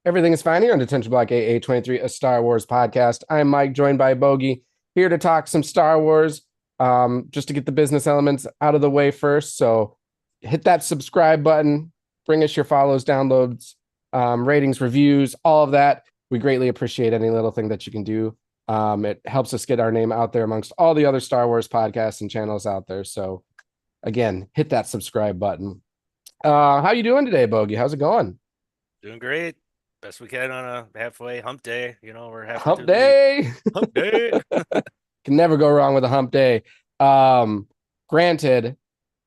Everything is fine here on Detention Block AA23, a Star Wars podcast. I'm Mike, joined by Bogie, here to talk some Star Wars. Just to get the business elements out of the way first. So hit that subscribe button, bring us your follows, downloads, ratings, reviews, all of that. We greatly appreciate any little thing that you can do. It helps us get our name out there amongst all the other Star Wars podcasts and channels out there. So again, hit that subscribe button. How you doing today, Bogie? How's it going? Doing great. Best we can on a halfway hump day. We're halfway Hump through the week. day. Hump day. Can never go wrong with a hump day. Um, Granted,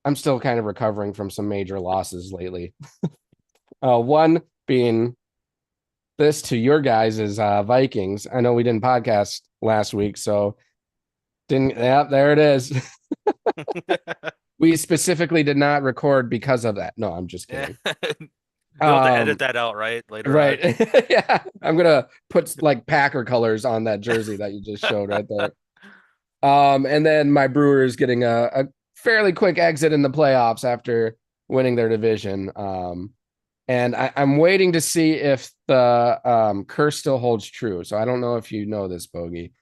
I'm still kind of recovering from some major losses lately. One being this to your guys is Vikings. I know we didn't podcast last week, so didn't. Yeah, there it is. We specifically did not record because of that. No, I'm just Yeah. kidding. You'll have to edit Um, that out, right? Later right. on. Yeah, I'm gonna put like Packer colors on that jersey that you just showed right there. And then my Brewers getting a fairly quick exit in the playoffs after winning their division. And I'm waiting to see if the curse still holds true. So I don't know if you know this, Bogey,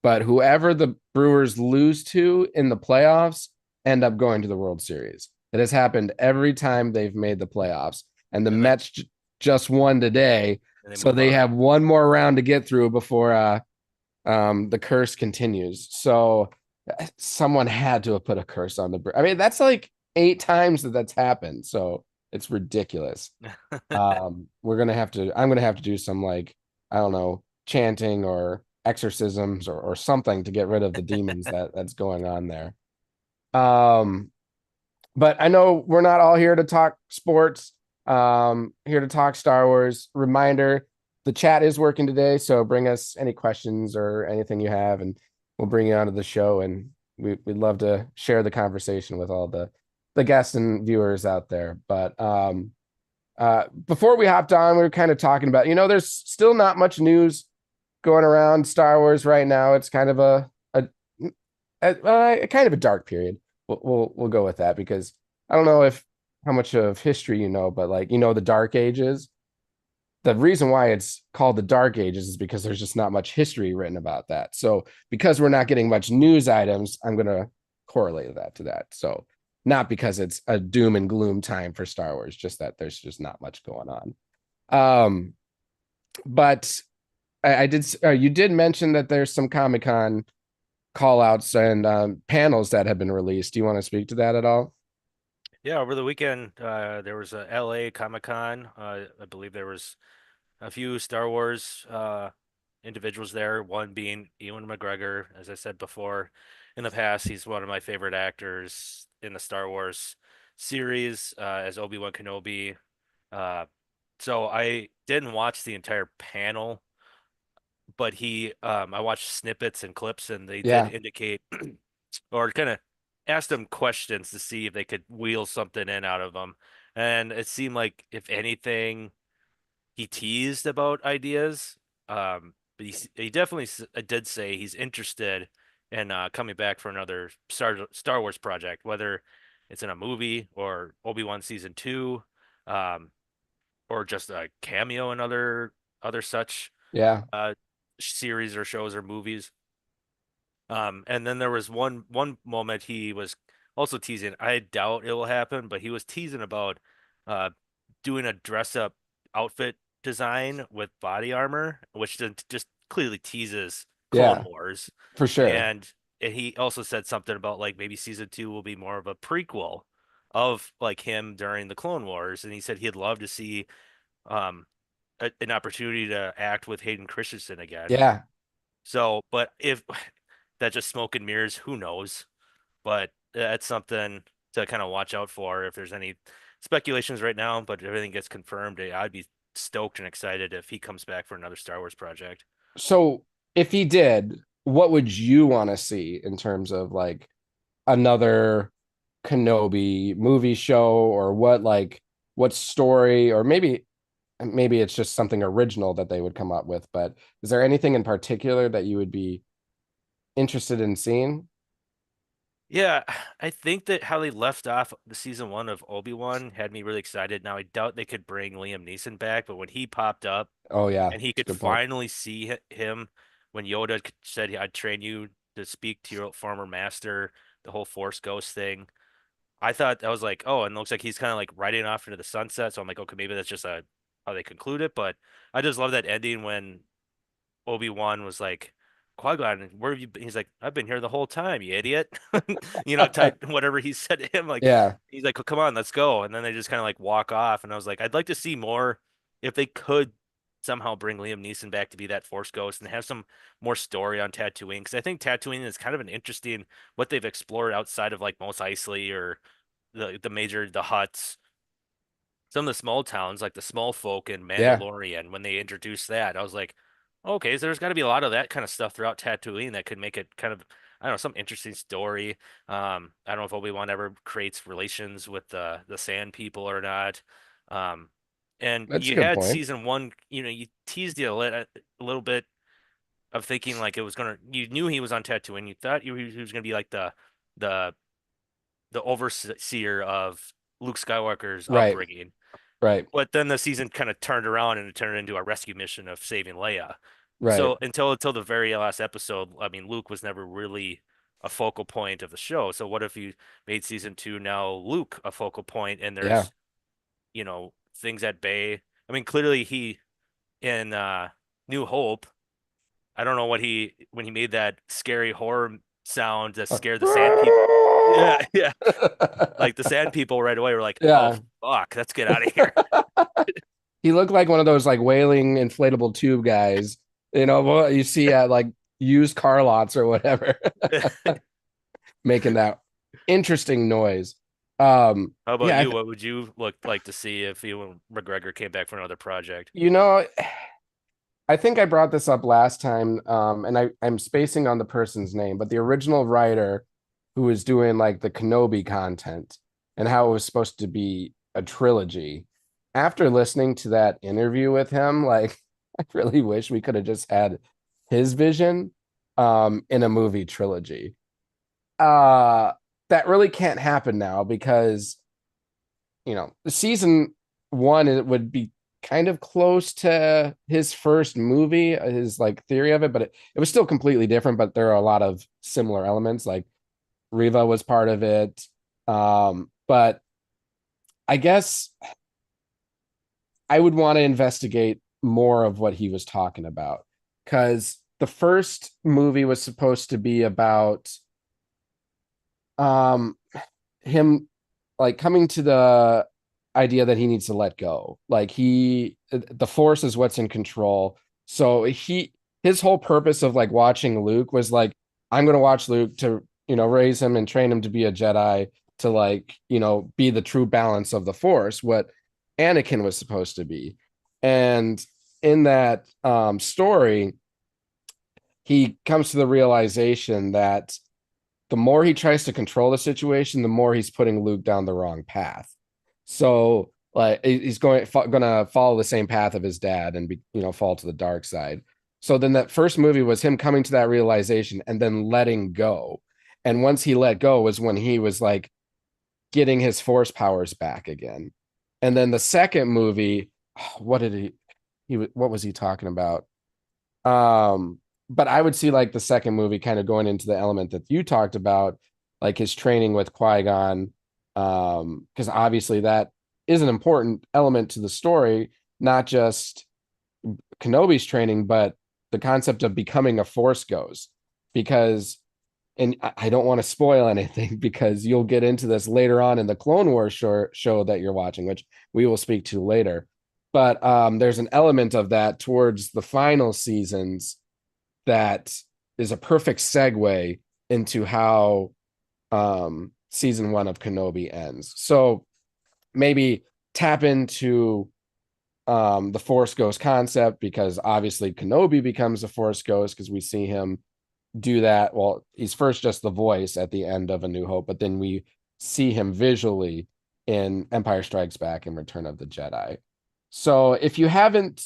but whoever the Brewers lose to in the playoffs end up going to the World Series. It has happened every time they've made the playoffs. And the And then Mets just won today. they So move they on. have one more round to get through before the curse continues. So someone had to have put a curse on the. I mean, that's like 8 times that's happened. So it's ridiculous. We're gonna have to. I'm gonna have to do some like I don't know chanting or exorcisms or something to get rid of the demons that's going on there. Um, but I know we're not all here to talk sports. Here to talk Star Wars. Reminder: the chat is working today, so bring us any questions or anything you have, and we'll bring you onto the show. And we'd love to share the conversation with all the guests and viewers out there. But before we hopped on, we were kind of talking about, there's still not much news going around Star Wars right now. It's kind of a kind of a dark period. We'll go with that because I don't know if how much of history you know, but like the Dark Ages. The reason why it's called the Dark Ages is because there's just not much history written about that. So because we're not getting much news items, I'm gonna correlate that to that. So not because it's a doom and gloom time for Star Wars, just that there's just not much going on. Um, but I did you did mention that there's some Comic Con call outs and panels that have been released. Do you want to speak to that at all? Yeah, over the weekend, there was a LA Comic-Con. I believe there was a few Star Wars individuals there, one being Ewan McGregor. As I said before, in the past, he's one of my favorite actors in the Star Wars series, as Obi-Wan Kenobi. Uh, so I didn't watch the entire panel, but I watched snippets and clips, and they did Yeah, indicate or kind of asked them questions to see if they could wheel something in out of them. And it seemed like, if anything, he teased about ideas. But he definitely did say he's interested in coming back for another Star Wars project, whether it's in a movie or Obi-Wan season two, um, or just a cameo in other such yeah, uh, series or shows or movies. And then there was one moment he was also teasing. I doubt it will happen, but he was teasing about uh doing a dress up outfit design with body armor, which just clearly teases Clone yeah, Wars. for sure. And he also said something about like maybe season two will be more of a prequel of like him during the Clone Wars, and he said he'd love to see um an opportunity to act with Hayden Christensen again. Yeah. So, but if that's just smoke and mirrors, who knows? But that's something to kind of watch out for if there's any speculations right now. But if everything gets confirmed, I'd be stoked and excited if he comes back for another Star Wars project. So if he did, what would you want to see in terms of like another Kenobi movie show or what story or maybe it's just something original that they would come up with, but is there anything in particular that you would be interested in seeing? Yeah, I think that how they left off the season one of Obi-Wan had me really excited. Now I doubt they could bring Liam Neeson back, but when he popped up Oh yeah, and he that's a could good point. finally see him when said, "I'd train you to speak to your former master," the whole Force Ghost thing. I thought I was like, oh, and it looks like he's kind of like riding off into the sunset. So I'm like, okay, maybe that's just a how they conclude it. But I just love that ending when Obi-Wan was like, Qui-Gon, where have you been? He's like, I've been here the whole time, you idiot. Type whatever he said to him. Like, Yeah, he's like, oh, come on, let's go. And then they just kind of like walk off. And I was like, I'd like to see more if they could somehow bring Liam Neeson back to be that Force Ghost and have some more story on Tatooine. Because I think Tatooine is kind of an interesting what they've explored outside of like Mos Eisley or the huts, some of the small towns like the small folk in yeah, Mandalorian. When they introduced that, I was like, okay, so there's got to be a lot of that kind of stuff throughout Tatooine that could make it kind of, I don't know, some interesting story. I don't know if Obi-Wan ever creates relations with the Sand People or not. um and that's a you good had point. season one, you teased it a little bit of thinking like it was gonna, you knew he was on Tatooine, you thought he was gonna be like the the overseer of Luke Skywalker's Right, upbringing. right, But then the season kind of turned around and it turned into a rescue mission of saving Leia. right. So until the very last episode, I mean, Luke was never really a focal point of the show. So what if you made season two now Luke a focal point and Yeah. there's, things at bay? I mean, clearly he in New Hope, I don't know what he when he made that scary horror sound that scared the sand people. Yeah, yeah. Like the sand people right away were like, "Oh Yeah. fuck, let's get out of here." He looked like one of those like wailing inflatable tube guys, what you see at like used car lots or whatever, making that interesting noise. How about Yeah, you? What would you look like to see if Ewan McGregor came back for another project? you know, I think I brought this up last time, and I'm spacing on the person's name, but the original writer who was doing like the Kenobi content and how it was supposed to be a trilogy. After listening to that interview with him, like I really wish we could have just had his vision in a movie trilogy. Uh that really can't happen now because season one it would be kind of close to his first movie, his like theory of it, but it was still completely different. But there are a lot of similar elements, like Riva was part of it. But I guess I would want to investigate more of what he was talking about because the first movie was supposed to be about um him like coming to the idea that he needs to let go. Like the force is what's in control. So his whole purpose of like watching Luke was like, I'm going to watch Luke to, raise him and train him to be a Jedi to like, be the true balance of the force, what Anakin was supposed to be. And in that story, he comes to the realization that the more he tries to control the situation, the more he's putting Luke down the wrong path. So like he's gonna follow the same path of his dad and fall to the dark side. So then that first movie was him coming to that realization and then letting go. And once he let go was when he was like getting his force powers back again. And then the second movie, what did what was he talking about? But I would see like the second movie kind of going into the element that you talked about, like his training with Qui-Gon, because obviously that is an important element to the story, not just Kenobi's training, but the concept of becoming a Force Ghost. Because, and I don't want to spoil anything because you'll get into this later on in the Clone Wars show that you're watching, which we will speak to later. But there's an element of that towards the final seasons that is a perfect segue into how season one of Kenobi ends. So maybe tap into the Force Ghost concept because obviously Kenobi becomes a Force Ghost because we see him do that. Well, he's first just the voice at the end of A New Hope, but then we see him visually in Empire Strikes Back and Return of the Jedi. So if you haven't,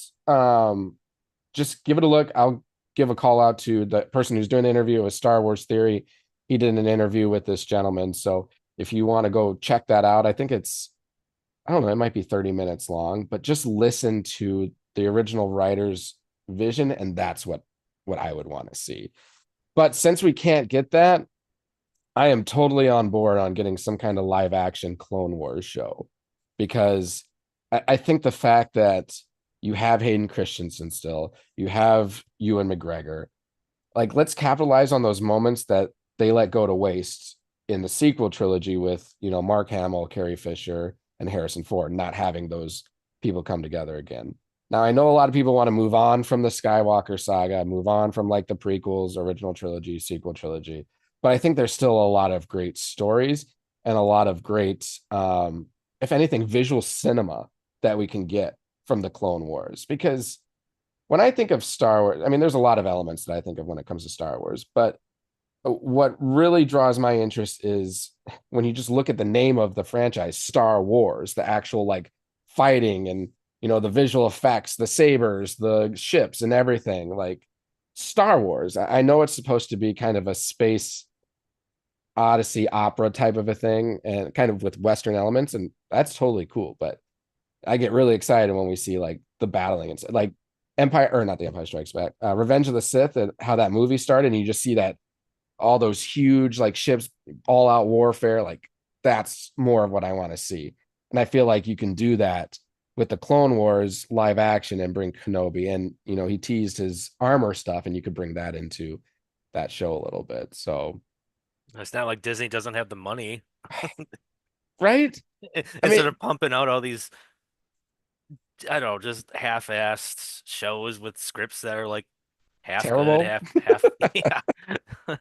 just give it a look. I'll give a call out to the person who's doing the interview with Star Wars Theory. he did an interview with this gentleman. So if you want to go check that out, I think I don't know, it might be 30 minutes long, but just listen to the original writer's vision, and that's what I would want to see. But since we can't get that, I am totally on board on getting some kind of live action Clone Wars show because I think the fact that you have Hayden Christensen still, you have Ewan McGregor, like let's capitalize on those moments that they let go to waste in the sequel trilogy with, Mark Hamill, Carrie Fisher, and Harrison Ford, not having those people come together again. Now I know a lot of people want to move on from the Skywalker saga, move on from like the prequels, original trilogy, sequel trilogy, but I think there's still a lot of great stories and a lot of great, if anything, visual cinema that we can get from the Clone Wars. Because when I think of Star Wars, I mean, there's a lot of elements that I think of when it comes to Star Wars, but what really draws my interest is when you just look at the name of the franchise, Star Wars, the actual like fighting and, the visual effects, the sabers, the ships and everything. Like Star Wars, I know it's supposed to be kind of a space odyssey opera type of a thing and kind of with Western elements, and that's totally cool. But I get really excited when we see like the battling and like Empire, or not the Empire Strikes Back, Revenge of the Sith, and how that movie started, and you just see that all those huge like ships, all out warfare. Like that's more of what I want to see, and I feel like you can do that with the Clone Wars live action and bring Kenobi, and he teased his armor stuff, and you could bring that into that show a little bit. So It's not like Disney doesn't have the money. right, I mean, Instead of pumping out all these, I don't know, just half-assed shows with scripts that are like half good, terrible. half yeah.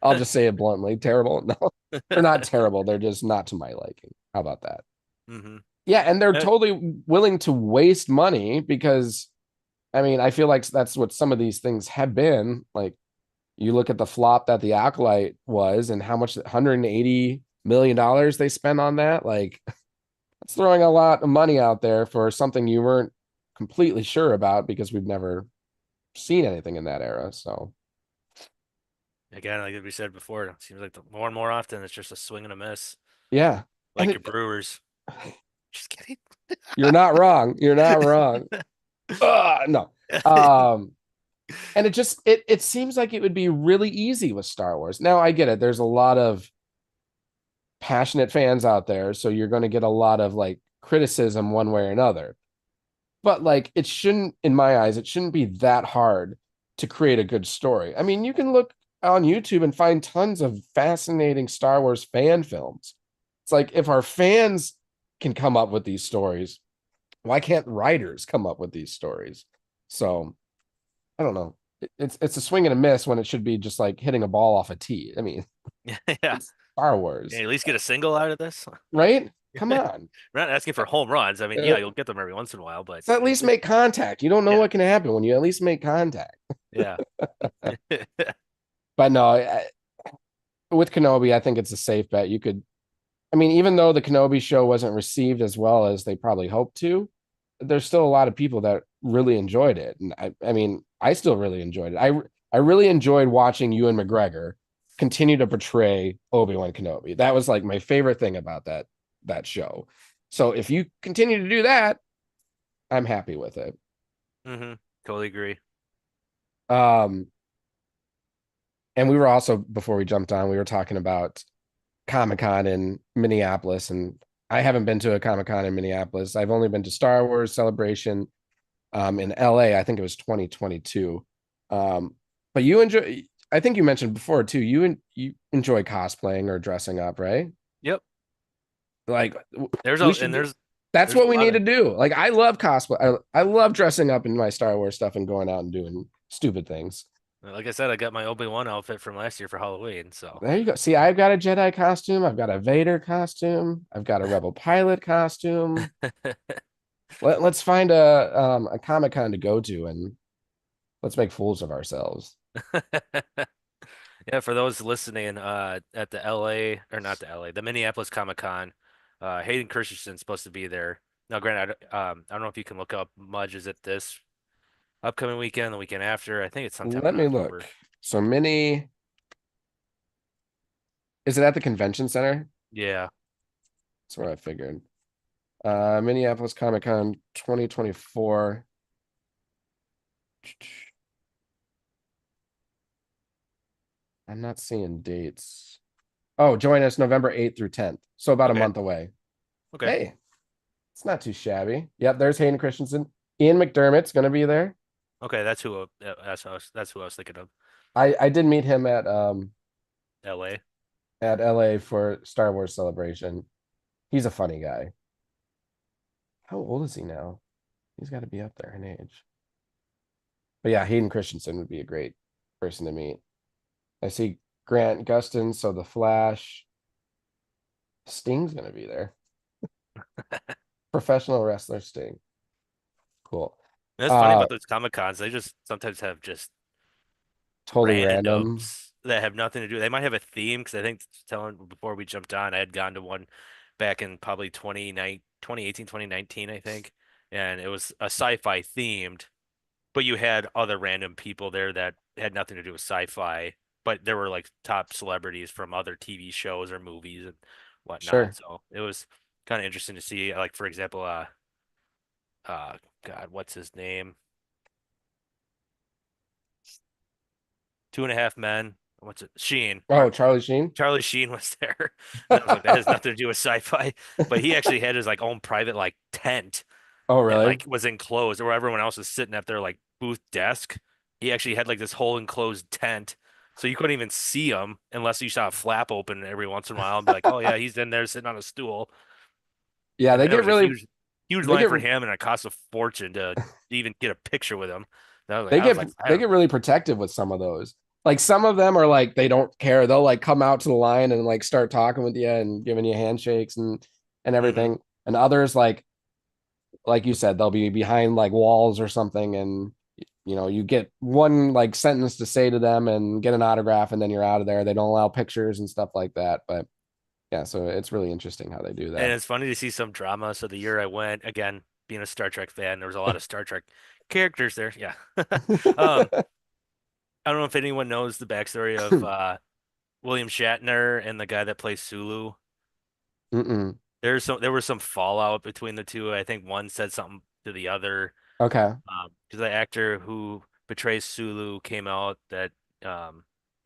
I'll just say it bluntly, terrible. No, they're not terrible. They're just not to my liking. How about that? hmm Yeah, and they're totally willing to waste money because I mean, I feel like that's what some of these things have been. Like you look at the flop that the Acolyte was and how much $180 million they spent on that. Like it's throwing a lot of money out there for something you weren't completely sure about because we've never seen anything in that era. So Again, like we said before, it seems like more and more often it's just a swing and a miss, yeah. And like your Brewers. Just kidding. you're not wrong. You're not wrong. No. Um, and it seems like it would be really easy with Star Wars. Now I get it. There's a lot of passionate fans out there, so you're going to get a lot of like criticism one way or another. But like it shouldn't, in my eyes, it shouldn't be that hard to create a good story. I mean, you can look on YouTube and find tons of fascinating Star Wars fan films. It's like if our fans can come up with these stories, why can't writers come up with these stories? So I don't know. It's a swing and a miss when it should be just like hitting a ball off a tee. I mean, Yeah. it's Star Yeah, Wars, at least get a single out of this. right? Come on. We're not asking for home runs. I mean, Uh, yeah, you'll get them every once in a while, but so at least make contact. You don't know yeah, what can happen when you at least make contact. yeah. But no, with Kenobi, I think it's a safe bet. You could, I mean, even though the Kenobi show wasn't received as well as they probably hoped to, there's still a lot of people that really enjoyed it. And I mean, I still really enjoyed it. I really enjoyed watching Ewan McGregor continue to portray Obi-Wan Kenobi. That was like my favorite thing about that show. So if you continue to do that, I'm happy with it. hmm Totally agree. Um, and we were also before we jumped on, we were talking about Comic-Con in Minneapolis, and I haven't been to a Comic-Con in Minneapolis. I've only been to Star Wars Celebration in LA. I think it was 2022. But you enjoy, I think you mentioned before too, you enjoy cosplaying or dressing up, right? Yep. Like There's a we and should that's there's a what we lot need of to do. Like I love cosplay. I love dressing up in my Star Wars stuff and going out and doing stupid things. like I said, I got my Obi-Wan outfit from last year for Halloween, so There you go. See, I've got a Jedi costume. I've got a Vader costume. I've got a Rebel pilot costume. Let's find a Comic Con to go to and let's make fools of ourselves. yeah, for those listening, at the LA or not the LA, the Minneapolis Comic-Con, Hayden Christensen's supposed to be there. Now, granted, I don't know if you can look up Mudge. Is it this upcoming weekend, the weekend after? I think it's sometime Let in me look. October. So Minnie Is it at the convention center? Yeah. That's what I figured. Minneapolis Comic Con 2024. I'm not seeing dates. Oh, join us November 8th through 10th. So about a Okay. month away. Okay. Hey, it's not too shabby. Yep, there's Hayden Christensen. Ian McDermott's gonna be there. Okay. That's who I was thinking of. I did meet him LA. at LA for Star Wars Celebration. He's a funny guy. How old is he now? He's got to be up there in age. But yeah, Hayden Christensen would be a great person to meet. I see Grant Gustin, so the Flash. Sting's gonna be there. Professional wrestler Sting. Cool. That's funny Uh about those Comic Cons. They just sometimes have just totally random. randoms that have nothing to do. They might have a theme because I think telling before we jumped on, I had gone to one back in probably 2018, 2019, I think, and it was a sci-fi themed, but you had other random people there that had nothing to do with sci-fi, but there were like top celebrities from other TV shows or movies and whatnot. Sure. So it was kind of interesting to see. Like for example, uh, God, what's his name? Two and a Half Men. What's it? Sheen. Oh, Charlie Sheen. Charlie Sheen was there. And I was like, that has nothing to do with sci-fi. But he actually had his like own private like tent Oh, and really? like was enclosed where everyone else was sitting at their like booth desk. He actually had like this whole enclosed tent. So you couldn't even see him unless you saw a flap open every once in a while and be like, oh yeah, he's in there sitting on a stool. Yeah, And they then there get was a really huge they line get for him and it cost a fortune to even get a picture with him. And they I was get like, I they don't get really protective with some of those. Like some of them are like they don't care. They'll like come out to the line and like start talking with you and giving you handshakes and hmm everything. And others like you said, they'll be behind like walls or something and you get one like sentence to say to them and get an autograph and then you're out of there. They don't allow pictures and stuff like that. But yeah, so it's really interesting how they do And that. it's funny to see some drama. So the year I went, again, being a Star Trek fan, there was a lot of Star Trek characters there. Yeah. Um, I don't know if anyone knows the backstory of William Shatner and the guy that plays Sulu. Mm-mm. There was some fallout between the two. I think one said something to the other. Okay. Because the actor who betrays Sulu came out that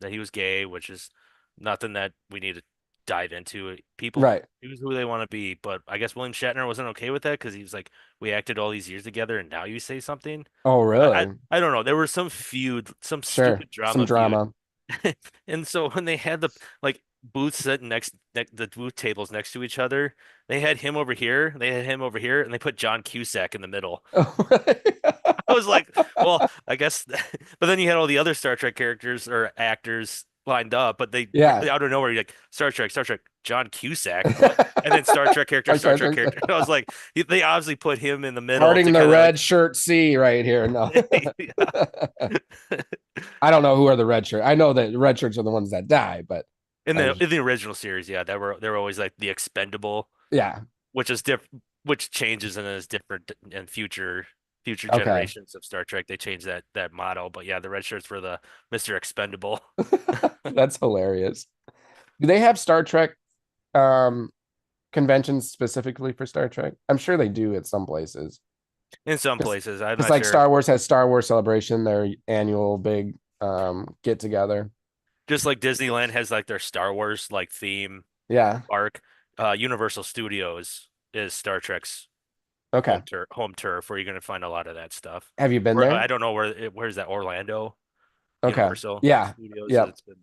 he was gay, which is nothing that we need to dive into. People Right. choose who they want to be, but I guess William Shatner wasn't okay with that because he was like, "We acted all these years together, and now you say something." Oh, I really? I don't know. There was some feud, some Sure. stupid Some drama feud, drama. and so when they had the like booths sitting next the booth tables next to each other, they had him over here, they had him over here, and they put John Cusack in the middle. Oh, really? I was like, well, I guess, but then you had all the other Star Trek characters or actors lined up, but they Yeah. out of nowhere, you're like, Star Trek, John Cusack, what? And then Star Trek character. I was like, they obviously put him in the middle Parting to the kind of red shirt C right here. No. like, I don't know who are the red shirt. I know that red shirts are the ones that die, but I was in the original series, yeah, they were always like the expendable, yeah. which is different, which changes and is different in future Okay. generations of Star Trek. They changed that motto, but yeah, the red shirts were the Mr. Expendable. That's hilarious. Do they have Star Trek um conventions specifically for Star Trek? I'm sure they do at some places. In some Because places, I'm because not like sure. Star Wars has Star Wars Celebration, their annual big get together. Just like Disneyland has like their Star Wars like theme Yeah. park, Universal Studios is Star Trek's Okay. home turf where you're going to find a lot of that stuff. Have you been Or there? I don't know where's that Orlando Okay. Universal Yeah. Studios. Yep. It's been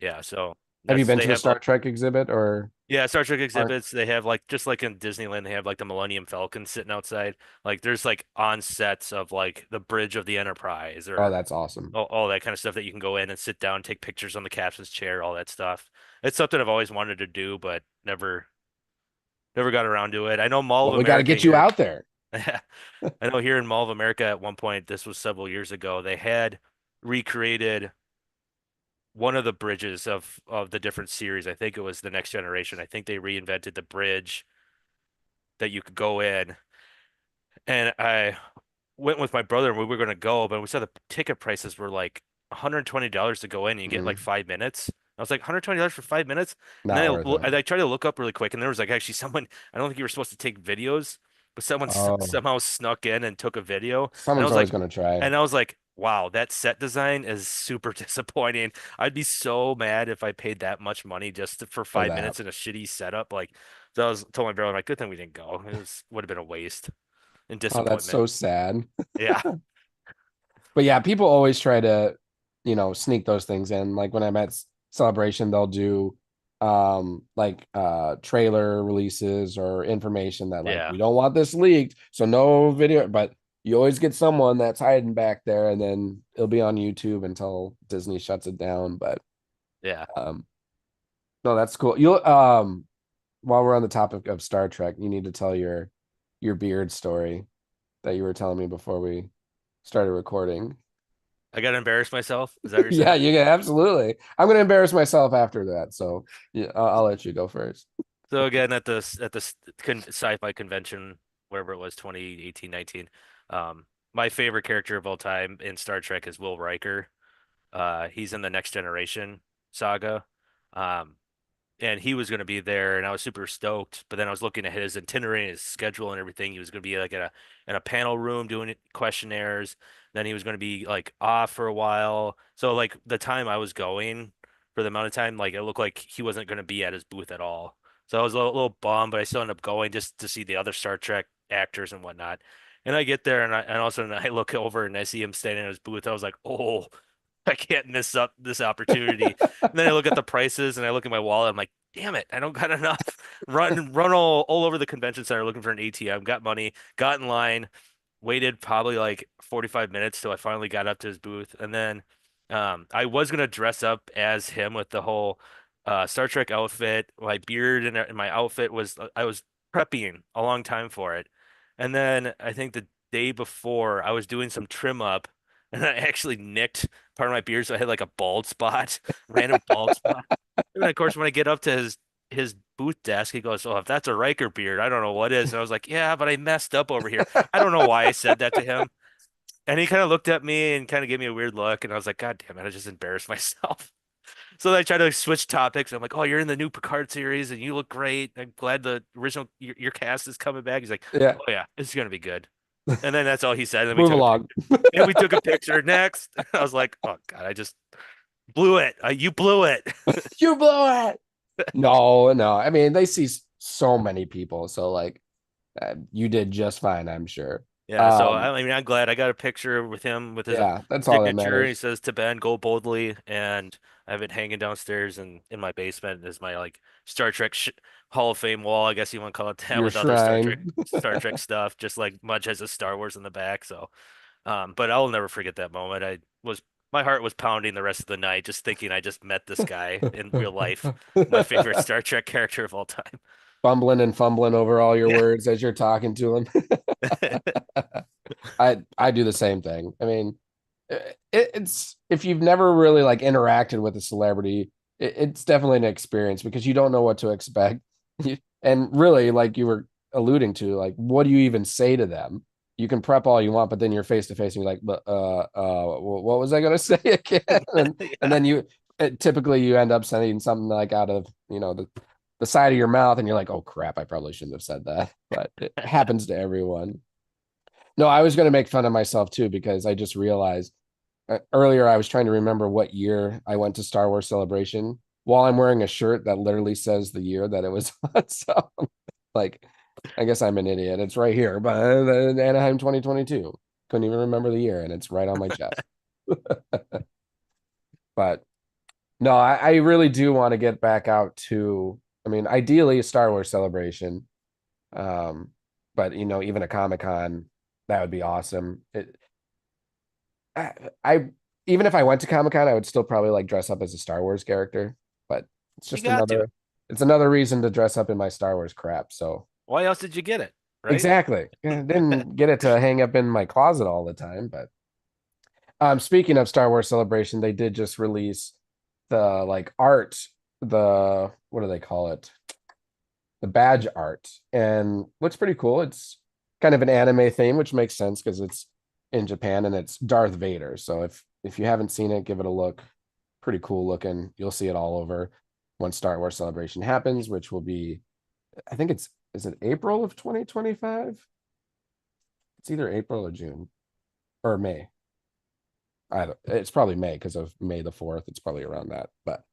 yeah. So Have you that's been they to a have Star Trek exhibit or yeah, Star Trek park? exhibits. They have like just like in Disneyland, they have like the Millennium Falcon sitting outside. Like there's like on sets of like the bridge of the Enterprise Oh, or that's awesome. all that kind of stuff that you can go in and sit down, take pictures on the captain's chair, all that stuff. It's something I've always wanted to do, but never got around to it. I know Mall of Well, we got to America get you here. out there. I know here in Mall of America at one point, this was several years ago, they had recreated one of the bridges of the different series. I think it was the Next Generation. I think they reinvented the bridge that you could go in. And I went with my brother and we were going to go, but we saw the ticket prices were like $120 to go in and you get like Mm. 5 minutes. I was like, $120 for 5 minutes. And Not worth it. I tried to look up really quick, and there was like actually someone. I don't think you were supposed to take videos, but someone Oh, somehow snuck in and took a video. And I someone's was always like, going to try wow, that set design is super disappointing. I'd be so mad if I paid that much money for for five that. minutes in a shitty setup. Like, so I was told my brother, I'm like, good thing we didn't go. Would have been a waste and Oh, that's disappointment. so sad. Yeah, But yeah, people always try to, sneak those things in. Like when I'm at Celebration, they'll do like trailer releases or information that like yeah, we don't want this leaked, so no video, but you always get someone that's hiding back there and then it'll be on YouTube until Disney shuts it down. But yeah. um no, that's cool. You'll while we're on the topic of Star Trek, you need to tell your beard story that you were telling me before we started recording. I gotta embarrass myself. Is that what you're Yeah, saying? you can absolutely. I'm gonna embarrass myself after that, so yeah, I'll let you go first. So again, at this sci-fi convention, wherever it was, 2018, 19, my favorite character of all time in Star Trek is Will Riker. He's in the Next Generation saga. Um, and he was going to be there, and I was super stoked. But then I was looking at his itinerary and his schedule and everything. He was going to be like in a panel room doing questionnaires. Then he was going to be like off for a while. So like the time I was going, for the amount of time, like it looked like he wasn't going to be at his booth at all. So I was a little bummed, but I still ended up going just to see the other Star Trek actors and whatnot. And I get there, and all of a sudden I look over and I see him standing in his booth. I was like, oh. I can't miss up this opportunity. And then I look at the prices and I look at my wallet. I'm like, damn it, I don't got enough. Run all over the convention center looking for an ATM. Got money, got in line, waited probably like 45 minutes till I finally got up to his booth. And then I was gonna dress up as him with the whole Star Trek outfit. My beard and my outfit was I was prepping a long time for it. And then I think the day before I was doing some trim up and I actually nicked part of my beard, so I had like a bald spot, random bald spot. And then, of course, when I get up to his booth desk, he goes, "Oh, if that's a Riker beard, I don't know what is." And I was like, "Yeah, but I messed up over here." I don't know why I said that to him, and he kind of looked at me and kind of gave me a weird look, and I was like, "God damn it, I just embarrassed myself." So then I tried to switch topics. I'm like, "Oh, you're in the new Picard series, and you look great. I'm glad the original your cast is coming back." He's like, Yeah, "Oh yeah, it's gonna be good." And then that's all he said. And then we move took a along. picture. And we took a picture next. I was like, "Oh God, I just blew it. You blew it." You blow it. No, no. I mean, they see so many people, so like you did just fine, I'm sure. Yeah, so Um, I mean, I'm glad I got a picture with him with his yeah, that's all that signature. He matters. says to Ben, "Go boldly," and I have it hanging downstairs in my basement as my like Star Trek sh Hall of Fame wall. I guess you want to call it that Your with other shrine. Star Trek stuff, just like much as a Star Wars in the back. So, but I'll never forget that moment. My heart was pounding the rest of the night just thinking I just met this guy in real life, my favorite Star Trek character of all time. Bumbling and fumbling over all your Yeah. words as you're talking to him. I do the same thing. I mean, it's if you've never really like interacted with a celebrity, it's definitely an experience because you don't know what to expect. And really, like you were alluding to, like what do you even say to them? You can prep all you want, but then you're face to face and you're like, but what was I gonna say again? And Yeah. then typically you end up saying something like out of the side of your mouth, and you're like, oh crap, I probably shouldn't have said that, but it happens to everyone. No, I was going to make fun of myself too because I just realized earlier I was trying to remember what year I went to Star Wars Celebration while I'm wearing a shirt that literally says the year that it was on. So, like, I guess I'm an idiot. It's right here, but Anaheim 2022. Couldn't even remember the year, and it's right on my chest. But no, I really do want to get back out to, I mean, ideally a Star Wars Celebration. Um, but even a Comic Con, that would be awesome. I even if I went to Comic Con, I would still probably like dress up as a Star Wars character. But it's You just got to. another reason to dress up in my Star Wars crap. So Why else did you get it? Right? exactly, didn't get it to hang up in my closet all the time. But speaking of Star Wars Celebration, they did just release the like art, the what do they call it? The badge art, and looks pretty cool. It's kind of an anime theme, which makes sense because it's in Japan and it's Darth Vader. So if you haven't seen it, give it a look. pretty cool looking. You'll see it all over when Star Wars Celebration happens, which will be, I think it's, is it April of 2025? It's either April or June or May. It's probably May because of May the 4th. It's probably around that, but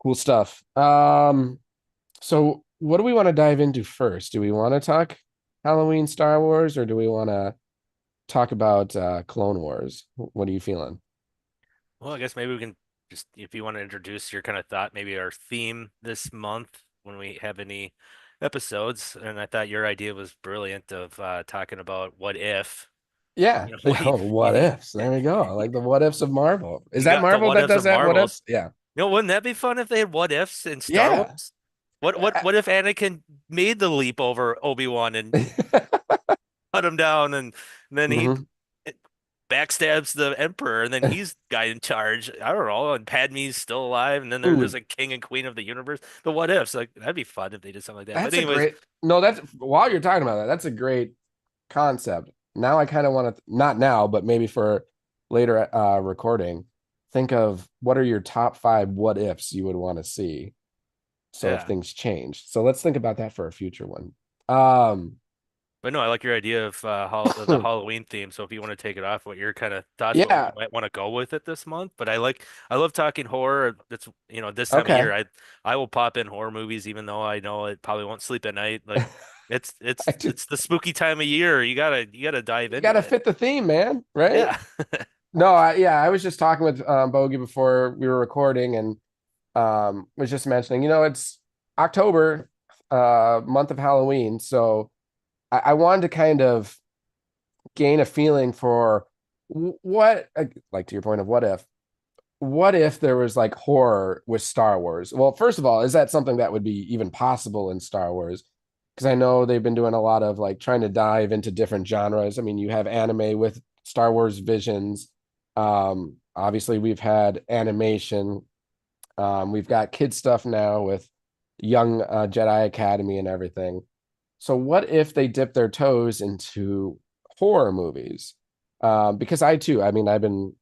cool stuff. So what do we want to dive into first? Do we want to talk Halloween Star Wars or do we want to talk about Clone Wars? What are you feeling? Well, I guess maybe we can just, if you want to introduce your kind of thought, maybe our theme this month when we have any episodes. And I thought your idea was brilliant of talking about what if, Yeah. you know, what Oh, what ifs? There we go. I like the what ifs of Marvel. Is you that got the Marvel what that ifs does of that? What Marvels. ifs? Yeah. You know, wouldn't that be fun if they had what ifs in Star Yeah. Wars? What if Anakin made the leap over Obi-Wan and cut him down and then he hmm backstabs the Emperor and then he's guy in charge. I don't know, and Padme's still alive, and then they're just Ooh, a king and queen of the universe. The what ifs, like that'd be fun if they did something like that. But that's a anyways, great. No, that's while you're talking about that, that's a great concept. Now I kind of want to, not now, but maybe for later recording, think of what are your top five what ifs you would want to see. So if yeah. things change. So let's think about that for a future one. Um, But no, I like your idea of the Halloween theme. So if you want to take it off, what your kind of thoughts, what we yeah. might want to go with it this month. But I love talking horror. That's this time of Okay. year, I will pop in horror movies, even though I know I probably won't sleep at night. Like it's I it's just it's the spooky time of year. You gotta dive you into gotta it. fit the theme, man. Right? Yeah. No, yeah, I was just talking with Bogie before we were recording and was just mentioning, it's October, month of Halloween. So I wanted to kind of gain a feeling for what, like to your point of what if there was like horror with Star Wars? Well, first of all, is that something that would be even possible in Star Wars? Because I know they've been doing a lot of like trying to dive into different genres. I mean, you have anime with Star Wars Visions. Obviously, we've had animation. We've got kid stuff now with Young Jedi Academy and everything. So, what if they dip their toes into horror movies? Because I too, I mean, I've been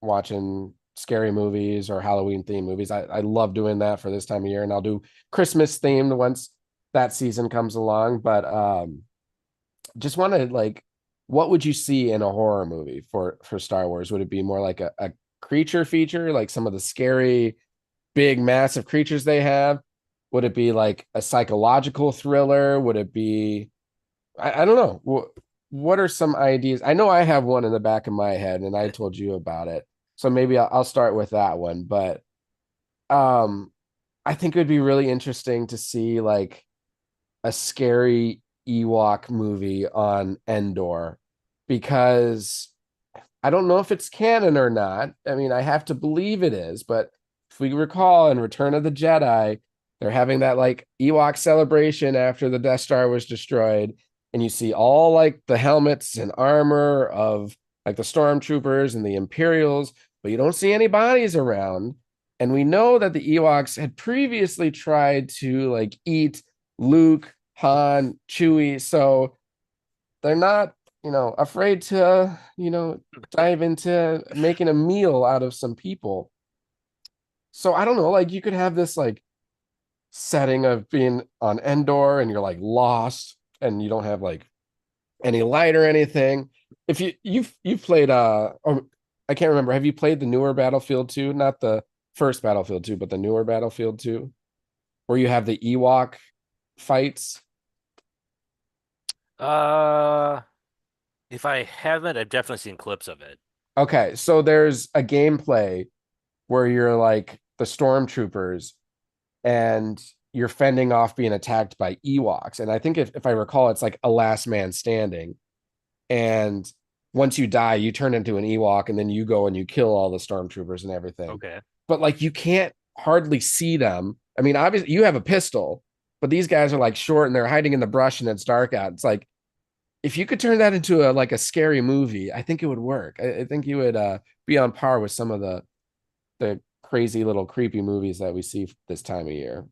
watching scary movies or Halloween themed movies. I love doing that for this time of year, and I'll do Christmas themed once that season comes along. But just want to like, what would you see in a horror movie for Star Wars? Would it be more like a creature feature, like some of the scary, big, massive creatures they have? Would it be like a psychological thriller? Would it be I don't know. What are some ideas? I know I have one in the back of my head, and I told you about it. So maybe I'll start with that one. But um, I think it would be really interesting to see like a scary Ewok movie on Endor because I don't know if it's canon or not. I mean, I have to believe it is, but if we recall in Return of the Jedi, they're having that like Ewok celebration after the Death Star was destroyed, and you see all like the helmets and armor of like the stormtroopers and the Imperials, but you don't see any bodies around. And we know that the Ewoks had previously tried to like eat Luke, Han, Chewie, so they're not, afraid to, dive into making a meal out of some people. So I don't know, like you could have this like setting of being on Endor and you're like lost and you don't have like any light or anything. If you've played or I can't remember, have you played the newer Battlefield 2? Not the first Battlefield 2, but the newer Battlefield 2, where you have the Ewok fights? Uh, if I haven't, I've definitely seen clips of it. Okay, so there's a gameplay where you're like the stormtroopers and you're fending off being attacked by Ewoks. And I think if I recall, it's like a last man standing. And once you die, you turn into an Ewok and then you go and you kill all the stormtroopers and everything. Okay. But like you can't hardly see them. I mean, obviously you have a pistol, but these guys are like short and they're hiding in the brush and it's dark out. It's like if you could turn that into a like a scary movie, I think it would work. I think you would be on par with some of the crazy little creepy movies that we see this time of year.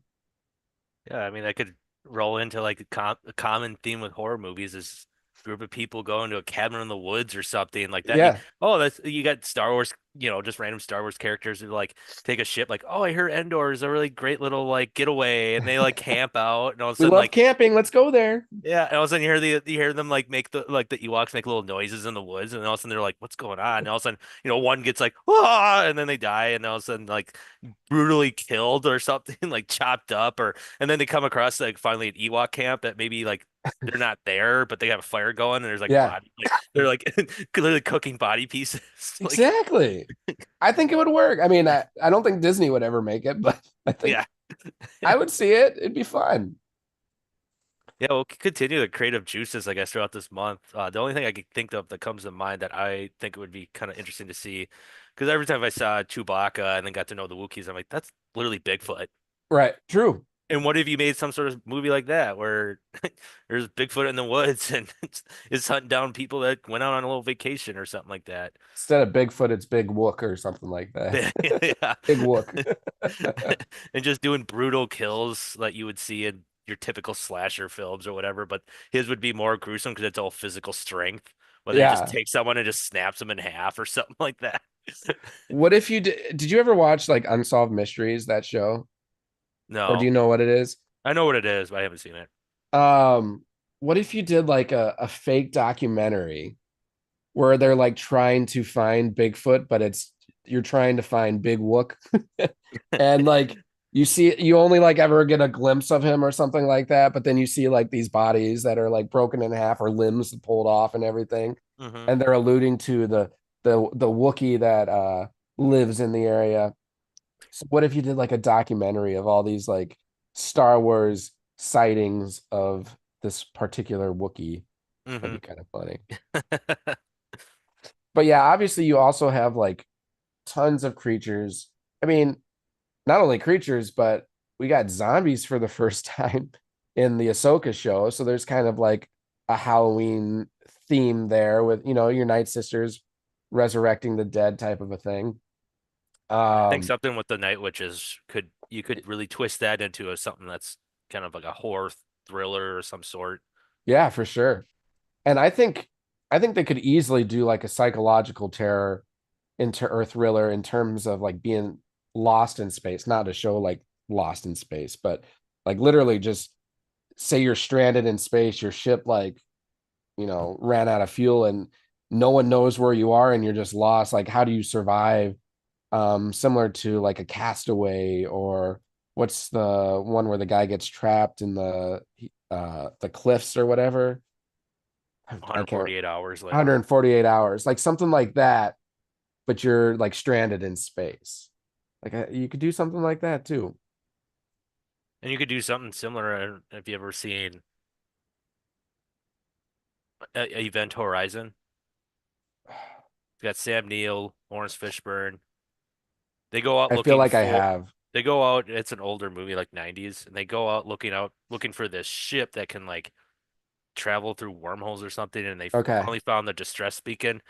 Yeah, I mean, I could roll into like a common theme with horror movies is group of people go into a cabin in the woods or something like that. Yeah. Oh, that's you got Star Wars, just random Star Wars characters who like take a ship, like, oh, I hear Endor is a really great little like getaway, and they like camp out, and all of a We sudden love like camping. Let's go there. yeah, and all of a sudden you hear them like make the Ewoks make little noises in the woods, and all of a sudden they're like, what's going on? And all of a sudden, one gets like, ah, and then they die, and all of a sudden like brutally killed or something, like chopped up, and then they come across like finally an Ewok camp that maybe like they're not there, but they have a fire going, and there's like Yeah, body, like they're like clearly cooking body pieces, like exactly. I think it would work. I mean, I don't think Disney would ever make it, but I yeah. think I would see it. It'd be fun. Yeah, we'll continue the creative juices, I guess, throughout this month. The only thing I could think of that comes to mind that I think it would be kind of interesting to see, because every time I saw Chewbacca and then got to know the Wookiees, I'm like, that's literally Bigfoot. Right. True. And what if you made some sort of movie like that where there's Bigfoot in the woods and it's hunting down people that went out on a little vacation or something like that? Instead of Bigfoot, it's Big Wook or something like that. Yeah. Big Wook. And just doing brutal kills like you would see in your typical slasher films or whatever, but his would be more gruesome because it's all physical strength, whether he just Yeah. takes someone and just snaps them in half or something like that. What if you did you ever watch like Unsolved Mysteries, that show? Or do No, you know what it is? I know what it is, but I haven't seen it. Um, what if you did like a fake documentary where they're like trying to find Bigfoot, but it's you're trying to find Big Wook, and like you only like ever get a glimpse of him or something like that, but then you see like these bodies that are like broken in half or limbs pulled off and everything, Hmm. and they're alluding to the Wookiee that lives in the area. So what if you did like a documentary of all these like Star Wars sightings of this particular Wookiee? That'd Hmm. be kind of funny. But yeah, obviously you also have like tons of creatures. I mean, not only creatures, but we got zombies for the first time in the Ahsoka show. So there's kind of like a Halloween theme there with, your Night Sisters resurrecting the dead type of a thing. I think Um, something with the Night Witches you could really twist that into something that's kind of like a horror thriller or some sort. yeah, for sure. And I think they could easily do like a psychological terror into Earth thriller in terms of like being lost in space, not a show like Lost in Space, but like literally just say you're stranded in space, your ship like, ran out of fuel and no one knows where you are and you're just lost. Like, how do you survive? Similar to like a Castaway, or what's the one where the guy gets trapped in the cliffs or whatever? I can't 148 hours later. 148 hours, like something like that, but you're like stranded in space. Like you could do something like that too. And you could do something similar if you ever seen Event Horizon. It's got Sam Neill, Lawrence Fishburne. They go out I feel looking like I for have. they go out, it's an older movie like 90s, and they go out looking for this ship that can like travel through wormholes or something, and they Okay. finally found the distress beacon,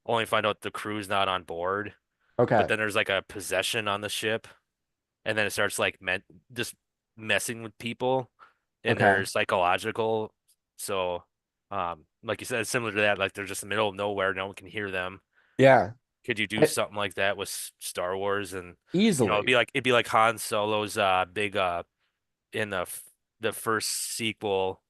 only find out the crew's not on board. But Okay. then there's like a possession on the ship, and then it starts like just messing with people and Okay. their psychological. So, like you said, it's similar to that. Like they're just in the middle of nowhere, no one can hear them. Yeah. Could you do I- something like that with Star Wars? And it'd be Easily. like Han Solo's big in the first sequel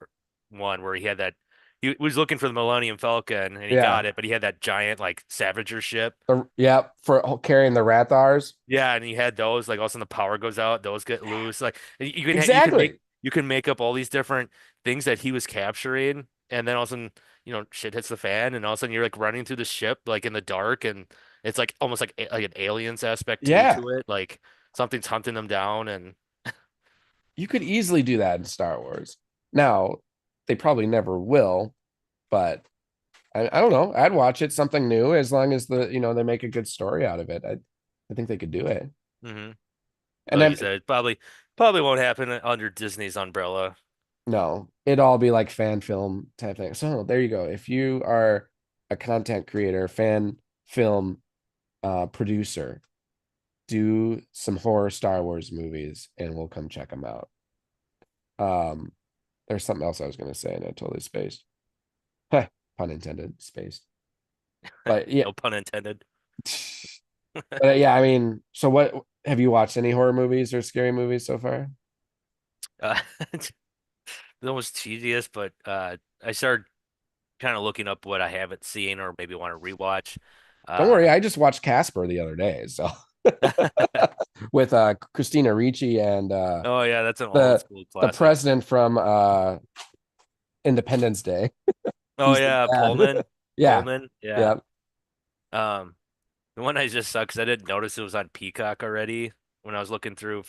one where he had that he was looking for the Millennium Falcon and he Yeah. got it, but he had that giant like Savager ship. Yeah, for carrying the Rathars. Yeah, and he had those like all of a sudden the power goes out, those get loose. Like Exactly. you can make up all these different things that he was capturing, and then all of a sudden shit hits the fan, and all of a sudden you're like running through the ship like in the dark, and it's like almost like an aliens aspect too Yeah. to it, like something's hunting them down, and You could easily do that in Star Wars. Now, they probably never will, but I don't know. I'd watch it, something new, as long as they make a good story out of it. I think they could do it. hmm And like you then said, probably won't happen under Disney's umbrella. no, it'd all be like fan film type thing. So there you go. If you are a content creator, fan film producer, do some horror Star Wars movies and we'll come check them out. Um, there's something else I was gonna say and I totally spaced. pun intended, spaced. But yeah, No pun intended. but yeah, I mean, so what have you watched any horror movies or scary movies so far? It's almost tedious, but I started kind of looking up what I haven't seen or maybe want to rewatch. Don't worry, Uh, I just watched Casper the other day, so with Christina Ricci and oh yeah, that's an old the school the classic. president from Independence Day. Oh He's the yeah, dad. Pullman, Yeah, Pullman, yeah. yeah. Um, the one I just saw because I didn't notice it was on Peacock already when I was looking for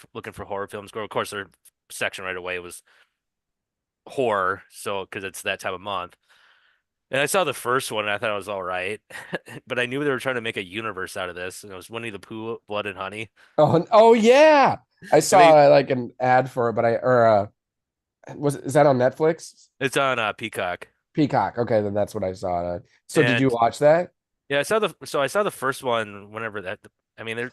horror films. Of course, their section right away was horror, so because it's that time of month. And I saw the first one and I thought it was all right, but I knew they were trying to make a universe out of this, and it was Winnie the Pooh, Blood and Honey, Oh yeah. I and they saw like an ad for it, but I or was is that on Netflix? it's on Peacock. Peacock. Okay, then that's what I saw. So did you And watch that? yeah, I saw the first one whenever that. I mean, they're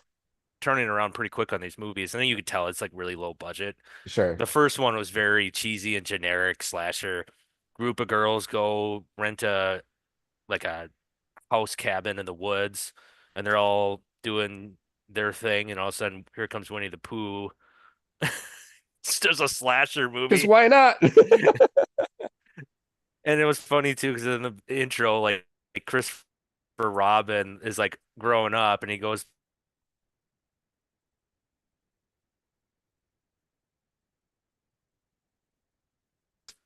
turning around pretty quick on these movies, and then you could tell it's like really low budget. Sure. The first one was very cheesy and generic slasher. Group of girls go rent a like a house cabin in the woods, and they're all doing their thing, and all of a sudden here comes Winnie the Pooh. It's just a slasher Because movie, why not? and it was funny too because in the intro, like Christopher Robin is like growing up, and he goes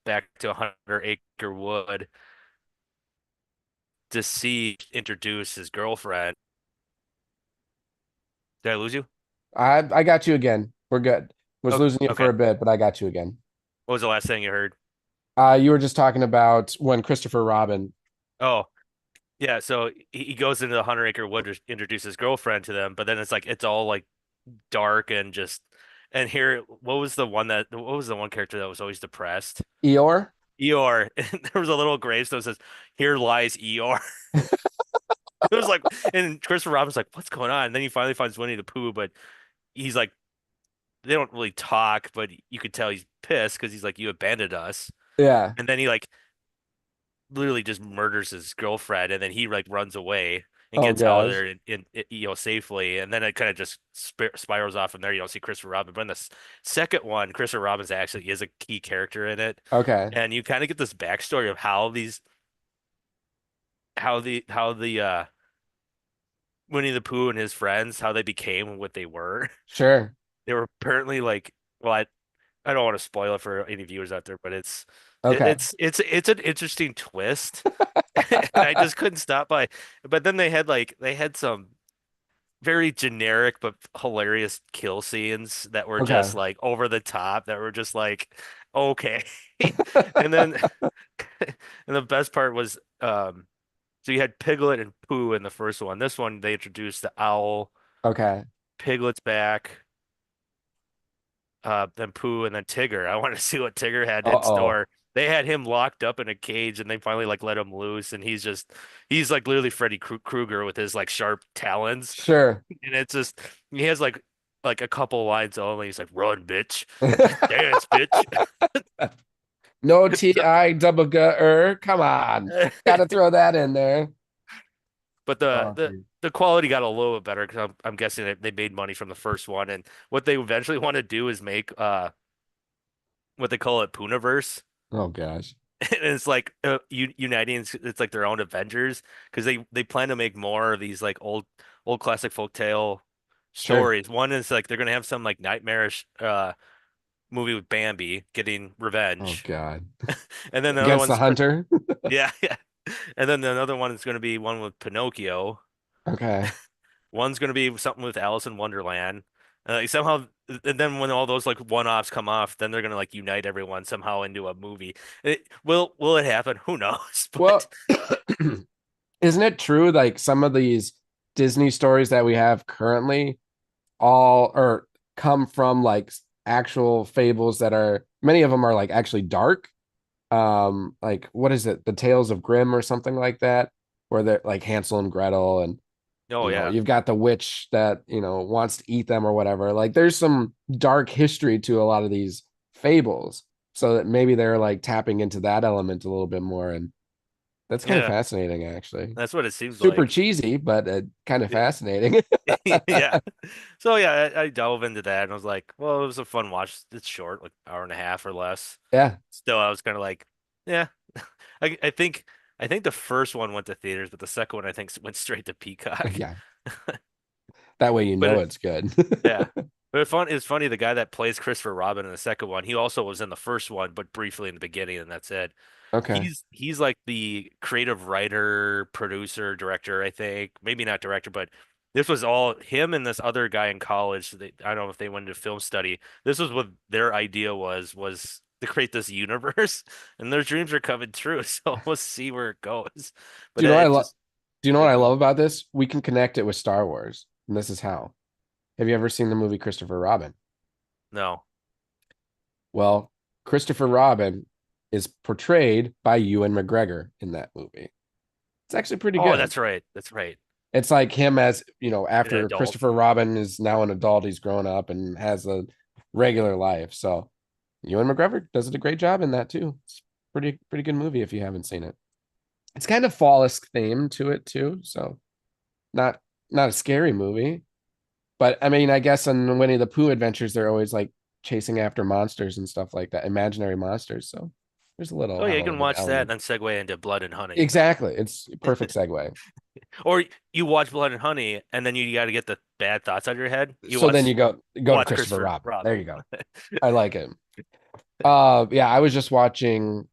back to 100 Acre Wood to see introduce his girlfriend. Did I lose you? I got you again. We're good. Was Oh, losing you for okay. a bit, but I got you again. What was the last thing you heard? You were just talking about when Christopher Robin. Oh, yeah. So he goes into the 100 Acre Wood to introduce his girlfriend to them, but then it's like it's all like dark and just. And here, what was the one character that was always depressed? Eeyore? Eeyore. And there was a little gravestone that says, "Here lies Eeyore." It was like, and Christopher Robin's like, "What's going on?" And then he finally finds Winnie the Pooh, but he's like, they don't really talk, but you could tell he's pissed because he's like, "You abandoned us." Yeah. And then he like literally just murders his girlfriend, and then he like runs away and Oh gets out of gosh. there safely, and then it kind of just spirals off from there. You don't see Christopher Robin, but in the second one, Christopher Robin's actually is a key character in it, Okay. and you kind of get this backstory of how the Winnie the Pooh and his friends how they became what they were. Sure. They were apparently like, well, I don't want to spoil it for any viewers out there, but Okay. it's an interesting twist. And I just couldn't stop by. But then they had some very generic but hilarious kill scenes that were Okay. just like over the top, that were just like, okay. And then and the best part was so you had Piglet and Pooh in the first one. This one they introduced the owl, Okay. Piglet's back, then Pooh and then Tigger. I want to see what Tigger had in Uh-oh. store. They had him locked up in a cage and they finally like let him loose and he's like literally Freddy Krueger with his like sharp talons. Sure. And it's just he has like a couple lines only. He's like, "Run, bitch. Dance, bitch." No So- T-I double G Come on. Gotta throw that in there. but Oh, geez. the quality got a little bit better because I'm guessing that they made money from the first one, and what they eventually want to do is make what they call it Pooniverse. Oh gosh. And it's like uniting. It's like their own Avengers because they plan to make more of these like old classic folktale Sure. stories. One is like they're gonna have some like nightmarish movie with Bambi getting Oh revenge, God. and then another Against the one's hunter. yeah, yeah, and then another one is gonna be one with Pinocchio. Okay. One's gonna be something with Alice in Wonderland. Like somehow, and then when all those like one-offs come off, then they're gonna like unite everyone somehow into a movie. Will it happen? Who knows? But Well, isn't it true like some of these Disney stories that we have currently all or come from like actual fables that are many of them are like actually dark? Like what is it? The Tales of Grimm or something like that, where they're like Hansel and Gretel and oh yeah. you've got the witch that, wants to eat them or whatever. Like there's some dark history to a lot of these fables. So that maybe they're like tapping into that element a little bit more. And That's kind of Yeah, fascinating, actually. that's what it seems Super like. cheesy, but kind of fascinating. Yeah. So yeah, I delve into that and I was like, well, it was a fun watch. It's short, like hour and a half or less. Yeah, Still, I was kind of like, yeah. I think the first one went to theaters, but the second one I think went straight to Peacock. yeah. That way you But know it's good. yeah. But it's funny the guy that plays Christopher Robin in the second one, he also was in the first one, but briefly in the beginning, and that's it. Okay. He's like the creative writer, producer, director, I think. Maybe not director, but this was all him and this other guy in college. I don't know if they went into film study. This was what their idea was to create this universe, and their dreams are coming true. So we'll see where it goes. Do But you know what I it love? just Do you know yeah, what I go love ahead. about this? We can connect it with Star Wars, and this is how. Have you ever seen the movie Christopher Robin? No. Well, Christopher Robin is portrayed by Ewan McGregor in that movie. It's actually pretty Oh, good. that's right. That's right. It's like him as, An after adult. Christopher Robin is now an adult, he's grown up and has a regular life. So Ewan McGregor does a great job in that too. It's pretty good movie if you haven't seen it. It's kind of fall-esque theme to it too, so not not a scary movie. But I mean, I guess in Winnie the Pooh adventures, they're always like chasing after monsters and stuff like that, imaginary monsters. So there's a Oh little yeah, you can Halloween watch that and element. then segue into Blood and Honey. Exactly. It's a perfect segue. Or you watch Blood and Honey and then you got to get the bad thoughts out of your head. So then you go to Watch Christopher Christopher Robin. There Robin. you go. I like it. Yeah, I was just rewatching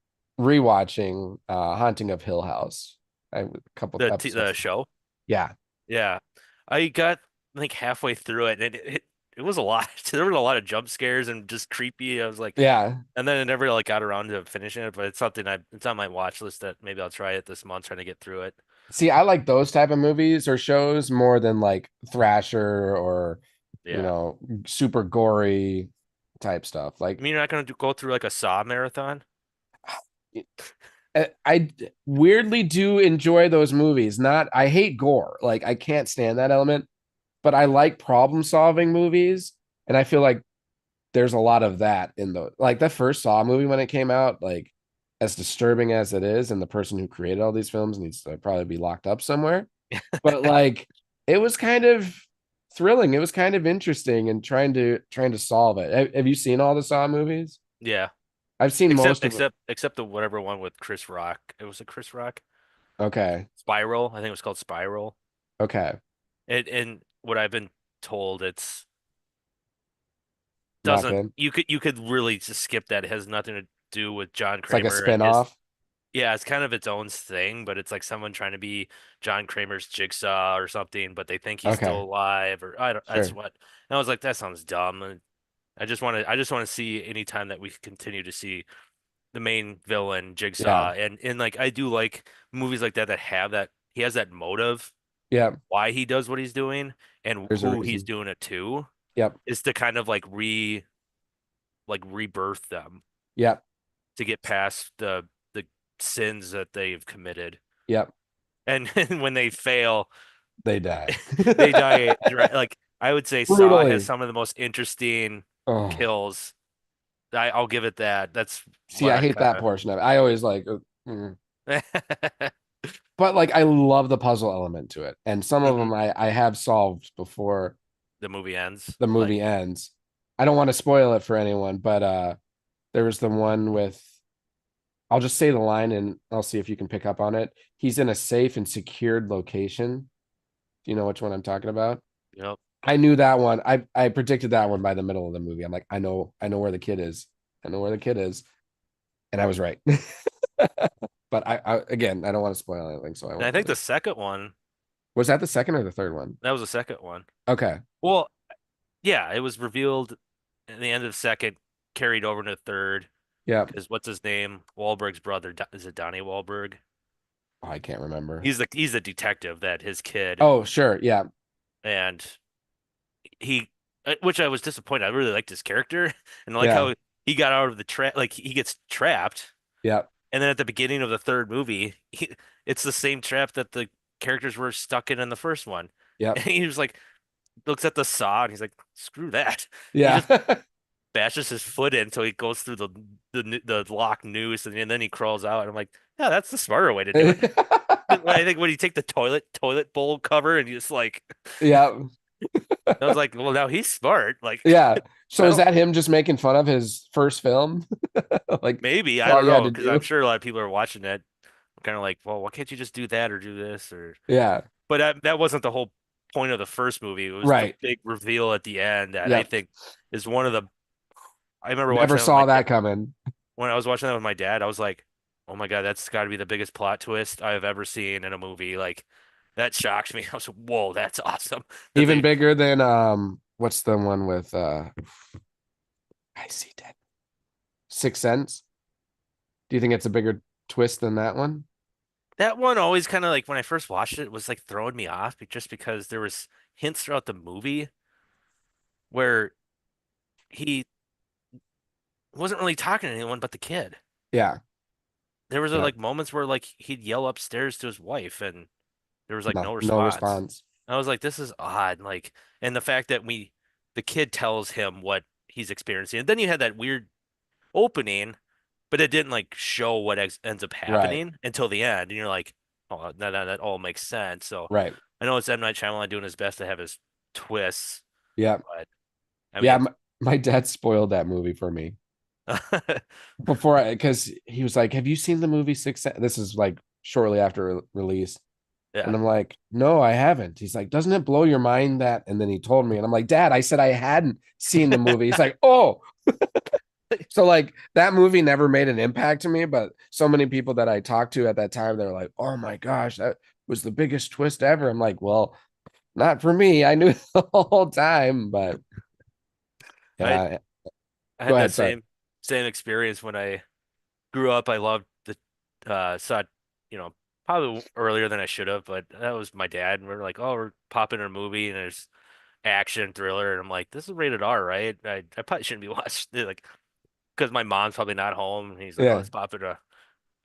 Haunting of Hill House. A couple The episodes ago. show. Yeah. Yeah. I got I think halfway through it and it was a lot. There were a lot of jump scares and just creepy. I was like Yeah. and then I never like got around to finishing it, but it's on my watch list that maybe I'll try it this month trying to get through it. See, I like those type of movies or shows more than like Thrasher or, you Yeah. know, super gory type stuff. I Like mean, you're not gonna go through like a Saw marathon? I weirdly do enjoy those movies. Not I hate gore. Like I can't stand that element, but I like problem solving movies, and I feel like there's a lot of that in the like the first Saw movie when it came out, like as disturbing as it is, and the person who created all these films needs to probably be locked up somewhere. But like it was kind of thrilling. It was kind of interesting and trying to solve it. Have you seen all the Saw movies? Yeah. I've seen most of it. Except the whatever one with Chris Rock. It was a Chris Rock? Okay. Spiral. I think it was called Spiral. Okay. And what I've been told, it's Not doesn't good. you could really just skip that. It has nothing to do with John It's like a Kramer and his spin-off. yeah, it's kind of its own thing, but it's like someone trying to be John Kramer's Jigsaw or something, but they think he's still Okay. alive or I don't that's Sure. what. And I was like, that sounds dumb. And I just want to see anytime that we continue to see the main villain, Yeah. Jigsaw, and like I do like movies like that that have that he has that motive Yeah. why he does what he's doing and There's a who he's reason. doing it to Yep. is to kind of like rebirth them Yep. to get past the sins that they've committed. Yep. And when they fail, They die. they die like I would say Saw has Brutally. some of the most interesting Oh. kills. I'll give it that. That's See, what I I hate that kind portion of it. I always like mm. of But like I love the puzzle element to it. And some of them Mhm. I have solved before The movie ends. the Like, movie ends. I don't want to spoil it for anyone, but there was the one with I'll just say the line and I'll see if you can pick up on it. He's in a safe and secured location. Do you know which one I'm talking about? you know, I knew that one. I predicted that one by the middle of the movie. I'm like, I know where the kid is. I know where the kid is. And I was right. But I again, I don't want to spoil anything, so I and I won't think tell the you. second one, Was that the second or the third one? that was the second one. Okay. Well, yeah, it was revealed in the end of the second, carried over to the third, Yeah. because what's his name? Wahlberg's brother, is it Donnie Wahlberg? Oh, I can't remember. He's the detective that his kid Oh, sure. Yeah. and he, which I was disappointed. I really liked his character and like Yeah. how he got out of the trap, like he gets trapped, Yeah. and then at the beginning of the third movie, it's the same trap that the characters were stuck in the first one, Yeah. and he was like looks at the saw and he's like, screw that. He just Yeah. bashes his foot in, so he goes through the lock noose, and then he crawls out. And I'm like, yeah, that's the smarter way to do it. I think when you take the toilet bowl cover and you just like, Yeah. I was like, well, now he's smart. Like, Yeah. So I is don't that him just making fun of his first film? Like maybe that's I all don't you had know to because I'm do? sure a lot of people are watching that, kind of like, well, why can't you just do that or do this or? Yeah. But that wasn't the whole point of the first movie. It was the Right. big reveal at the end that I Yep. think is one of the. I remember Never watching that with my saw dad. that coming. When I was watching that with my dad, I was like, "Oh my God, that's got to be the biggest plot twist I have ever seen in a movie." Like, that shocked me. I was like, "Whoa, that's awesome!" That Even they bigger than what's the one with I see dead. Sixth Sense? Do you think it's a bigger twist than that one? that one always kind of like when I first watched it was like throwing me off, just because there was hints throughout the movie where he wasn't really talking to anyone but the kid. Yeah. There was Yeah. like moments where like he'd yell upstairs to his wife and there was like No, no no response. response. I was like, this is odd. Like, and the fact that the kid tells him what he's experiencing. And then you had that weird opening, but it didn't like show what ends up Right. happening until the end. And you're like, oh, that all makes sense. So Right. I know it's M. Night Shyamalan doing his best to have his twists, Yeah. but I Yeah. mean, My dad spoiled that movie for me before because he was like, "Have you seen the movie Six Sense?" This is like shortly after release. yeah. And I'm like, no, I haven't. He's like, doesn't it blow your mind that? And then he told me, and I'm like, Dad, I said I hadn't seen the movie. He's like, oh, so like that movie never made an impact to me, but so many people that I talked to at that time, they're like, oh my gosh, that was the biggest twist ever. I'm like, well, not for me. I knew the whole time, but I yeah. I Go had that ahead. Sorry. same experience when I grew up. I loved the saw it, probably earlier than I should have, but that was my dad, and we are like, oh, we're popping in a movie, and there's action thriller, and I'm like, this is rated R, right? I probably shouldn't be watching it, like, because my mom's probably not home, and he's like, oh, Yeah. let's pop in a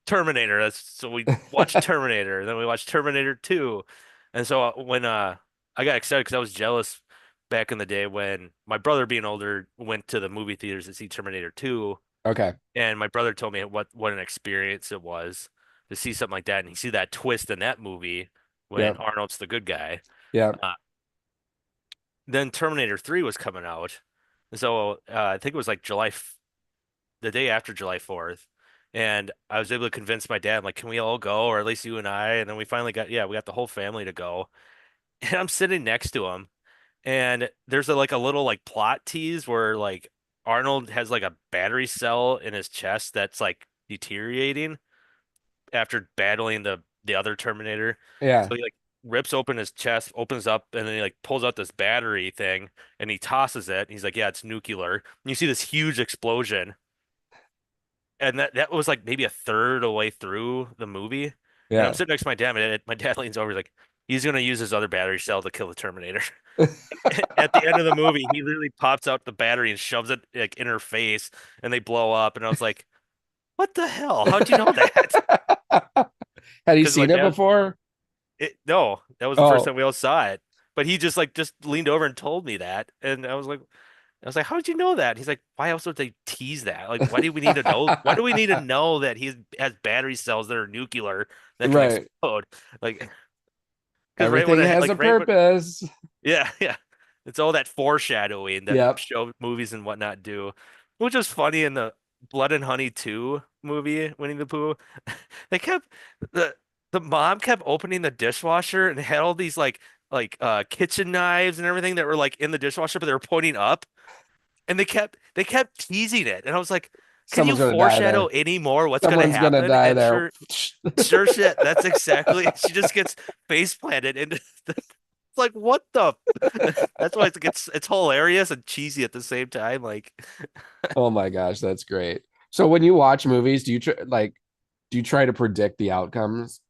Terminator. That's so we watched Terminator, then we watched Terminator 2, and so when I got excited because I was jealous back in the day when my brother, being older, went to the movie theaters to see Terminator 2. Okay. And my brother told me what an experience it was to see something like that, and you see that twist in that movie when Yep. Arnold's the good guy. Yep. Uh, then Terminator 3 was coming out, and so I think it was like the day after July 4th, and I was able to convince my dad, like, can we all go, or at least you and I? And then we finally we got the whole family to go, and I'm sitting next to him, and there's like a little like plot tease where like Arnold has like a battery cell in his chest that's like deteriorating after battling the other Terminator. Yeah. So he like rips open his chest, opens up, and then he like pulls out this battery thing and he tosses it. And he's like, "Yeah, it's nuclear." And you see this huge explosion, and that was like maybe a third of the way through the movie. And I'm Yeah. sitting next to my dad, and my dad leans over, he's like, "He's gonna use his other battery cell to kill the Terminator." At the end of the movie, he literally pops out the battery and shoves it like in her face, and they blow up. And I was like, "What the hell? How'd you know that?" Had you Because my seen it dad before? No, that was the first Oh, time we all saw it. But he just leaned over and told me that, and I was like, how did you know that? He's like, why else would they tease that? Like, why do we need to know? Why do we need to know that he has battery cells that are nuclear that can right. explode? Like, because Everything has a right when purpose. yeah, yeah. It's all that foreshadowing that Yep. show movies and whatnot do, which was funny in the Blood and Honey 2 movie, Winnie the Pooh. They kept the the mom kept opening the dishwasher and had all these kitchen knives and everything that were like in the dishwasher, but they were pointing up, and they kept teasing it, and I was like, can you Someone's gonna die foreshadow there. any more what's gonna Someone's gonna happen? die And there. sure shit, that's exactly. She just gets face planted into it's like what the that's why it's hilarious and cheesy at the same time. Like, Oh my gosh, that's great. So when you watch movies, do you try to predict the outcomes?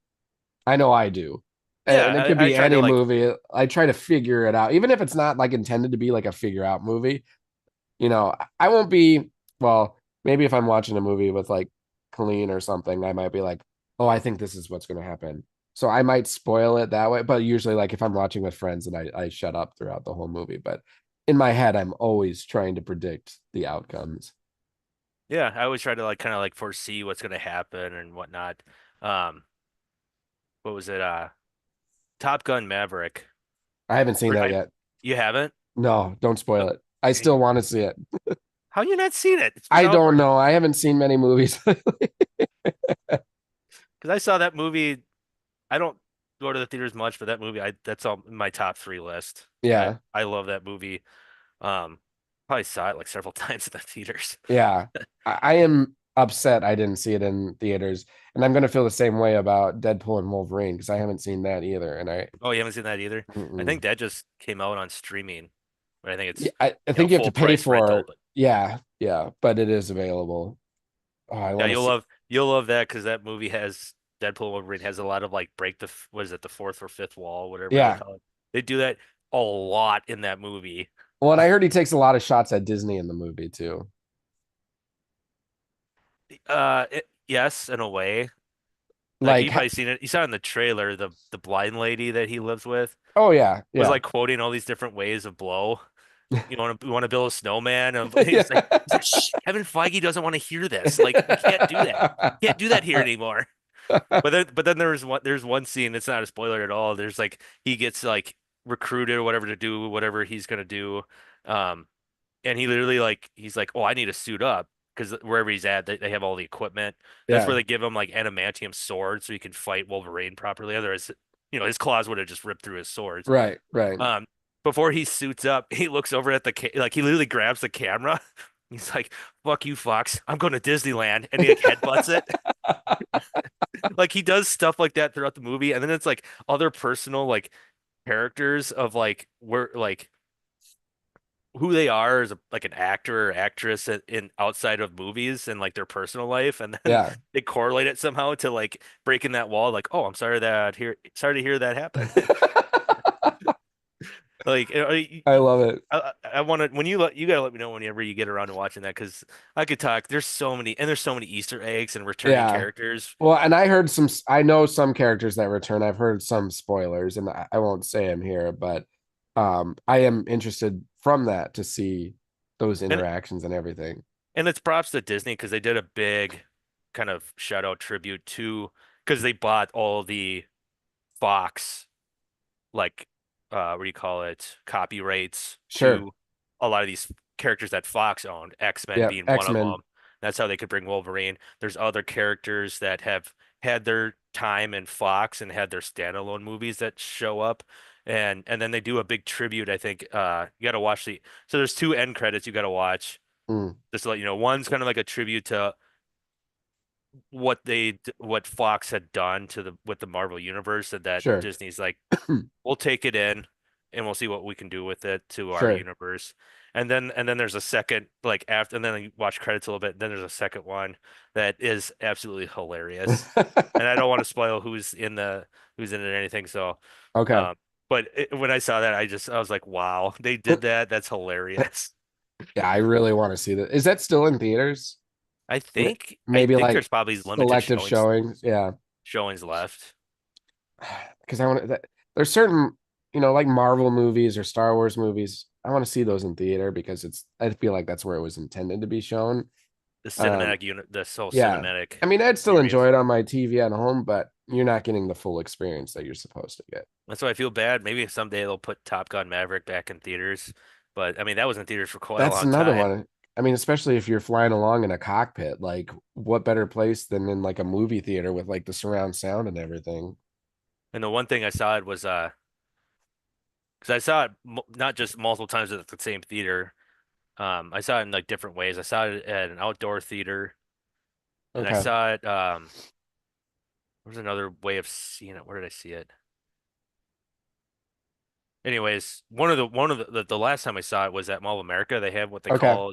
I know I do. And it yeah, could I be tried to any like movie. I try to figure it out, even if it's not like intended to be like a figure out movie. I won't be, well, maybe if I'm watching a movie with like Colleen or something, I might be like, oh, I think this is what's going to happen. So I might spoil it that way. But usually, like if I'm watching with friends and I shut up throughout the whole movie. But in my head, I'm always trying to predict the outcomes. Yeah, I always try to like kind of like foresee what's going to happen and whatnot. Um, what was it? Top Gun Maverick. I haven't seen that I yet. You haven't? No, don't Uh, spoil it. I still want to see it. How you not seen it? It's been I out don't for know. I haven't seen many movies lately. because I saw that movie. I don't go to the theaters much, but that movie, I that's on my top three list. Yeah, I love that movie. Um, Probably saw it like several times in the theaters. yeah. I am upset I didn't see it in theaters, and I'm gonna feel the same way about Deadpool and Wolverine because I haven't seen that either. And Oh, you haven't seen that either? I mm-mm. think that just came out on streaming, but I think Yeah, it's I think you have to full pay price for rental. it. But Yeah, yeah, but it is available. Oh, I yeah, want to see. you'll love that because that movie has Deadpool and Wolverine has a lot of like break the what is it, the fourth or fifth wall, whatever they Yeah. call it. They do that a lot in that movie. Well, and I heard he takes a lot of shots at Disney in the movie too. Yes, in a way. Like Like, you probably seen it. You saw it in the trailer, the blind lady that he lives with oh yeah, was yeah, like quoting all these different ways of blow. You want to build a snowman? And yeah. he's like, Shh, Kevin Feige doesn't want to hear this. Like, we can't do that. Can't do that here anymore. But then there's one scene. It's not a spoiler at all. There's like he gets like recruited or whatever to do whatever he's gonna do. Um, and he literally like he's like, oh, I need to suit up because wherever he's at, they have all the equipment. That's where Yeah, they give him like adamantium swords so he can fight Wolverine properly. Otherwise, his claws would have just ripped through his swords. right, right. Um, Before he suits up, he looks over at like he literally grabs the camera. He's like, "Fuck you, Fox! I'm going to Disneyland," and he like headbutts it. Like he does stuff like that throughout the movie, and then it's like other personal like characters of like where like who they are as like an actor or actress in outside of movies and like their personal life, and then Yeah. they correlate it somehow to like breaking that wall. Like, oh, I'm sorry to hear that happen. Like, I love it. I want to when you gotta let me know whenever you get around to watching that because I could talk. There's so many Easter eggs and returning Yeah. characters. Well, and I know some characters that return. I've heard some spoilers, and I won't say them here, but I am interested from that to see those And interactions and everything. and it's props to Disney because they did a big kind of shout out tribute to because they bought all the Fox like what do you call it copyrights Sure. to a lot of these characters that Fox owned, X-Men Yeah. being one of X-Men. them. That's how they could bring Wolverine. There's other characters that have had their time in Fox and had their standalone movies that show up. And then they do a big tribute, I think. You got to watch the so there's two end credits you got to watch. Mm, Just to let you know, one's kind of like a tribute to what Fox had done to the with the Marvel universe and that sure. Disney's like we'll take it in and we'll see what we can do with it to our Sure. universe. And then there's a second like after and then you watch credits a little bit, and then there's a second one that is absolutely hilarious. And I don't want to spoil who's in it or anything, so Okay. um when I saw that I was like, wow, they did that. That's hilarious. Yeah, I really want to see that. Is that still in theaters? I Maybe think like there's probably limited selective showings. Yeah. showings left. Because I want to, there's certain, like Marvel movies or Star Wars movies. I want to see those in theater because I feel like that's where it was intended to be shown. The Um, cinematic unit, the whole yeah. cinematic I mean, I'd still enjoy experience. it on my TV at home, but you're not getting the full experience that you're supposed to get. That's why I feel bad. Maybe someday they'll put Top Gun Maverick back in theaters. But I mean, that was in theaters for quite a That's long another time. one. I mean, especially if you're flying along in a cockpit, like what better place than in like a movie theater with like the surround sound and everything? And the one thing I saw it was because I saw it not just multiple times at the same theater. I saw it in like different ways. I saw it at an outdoor theater, and I Okay. saw it. There's another way of seeing it. Where did I see it? Anyways, the last time I saw it was at Mall of America. They have what they Okay. call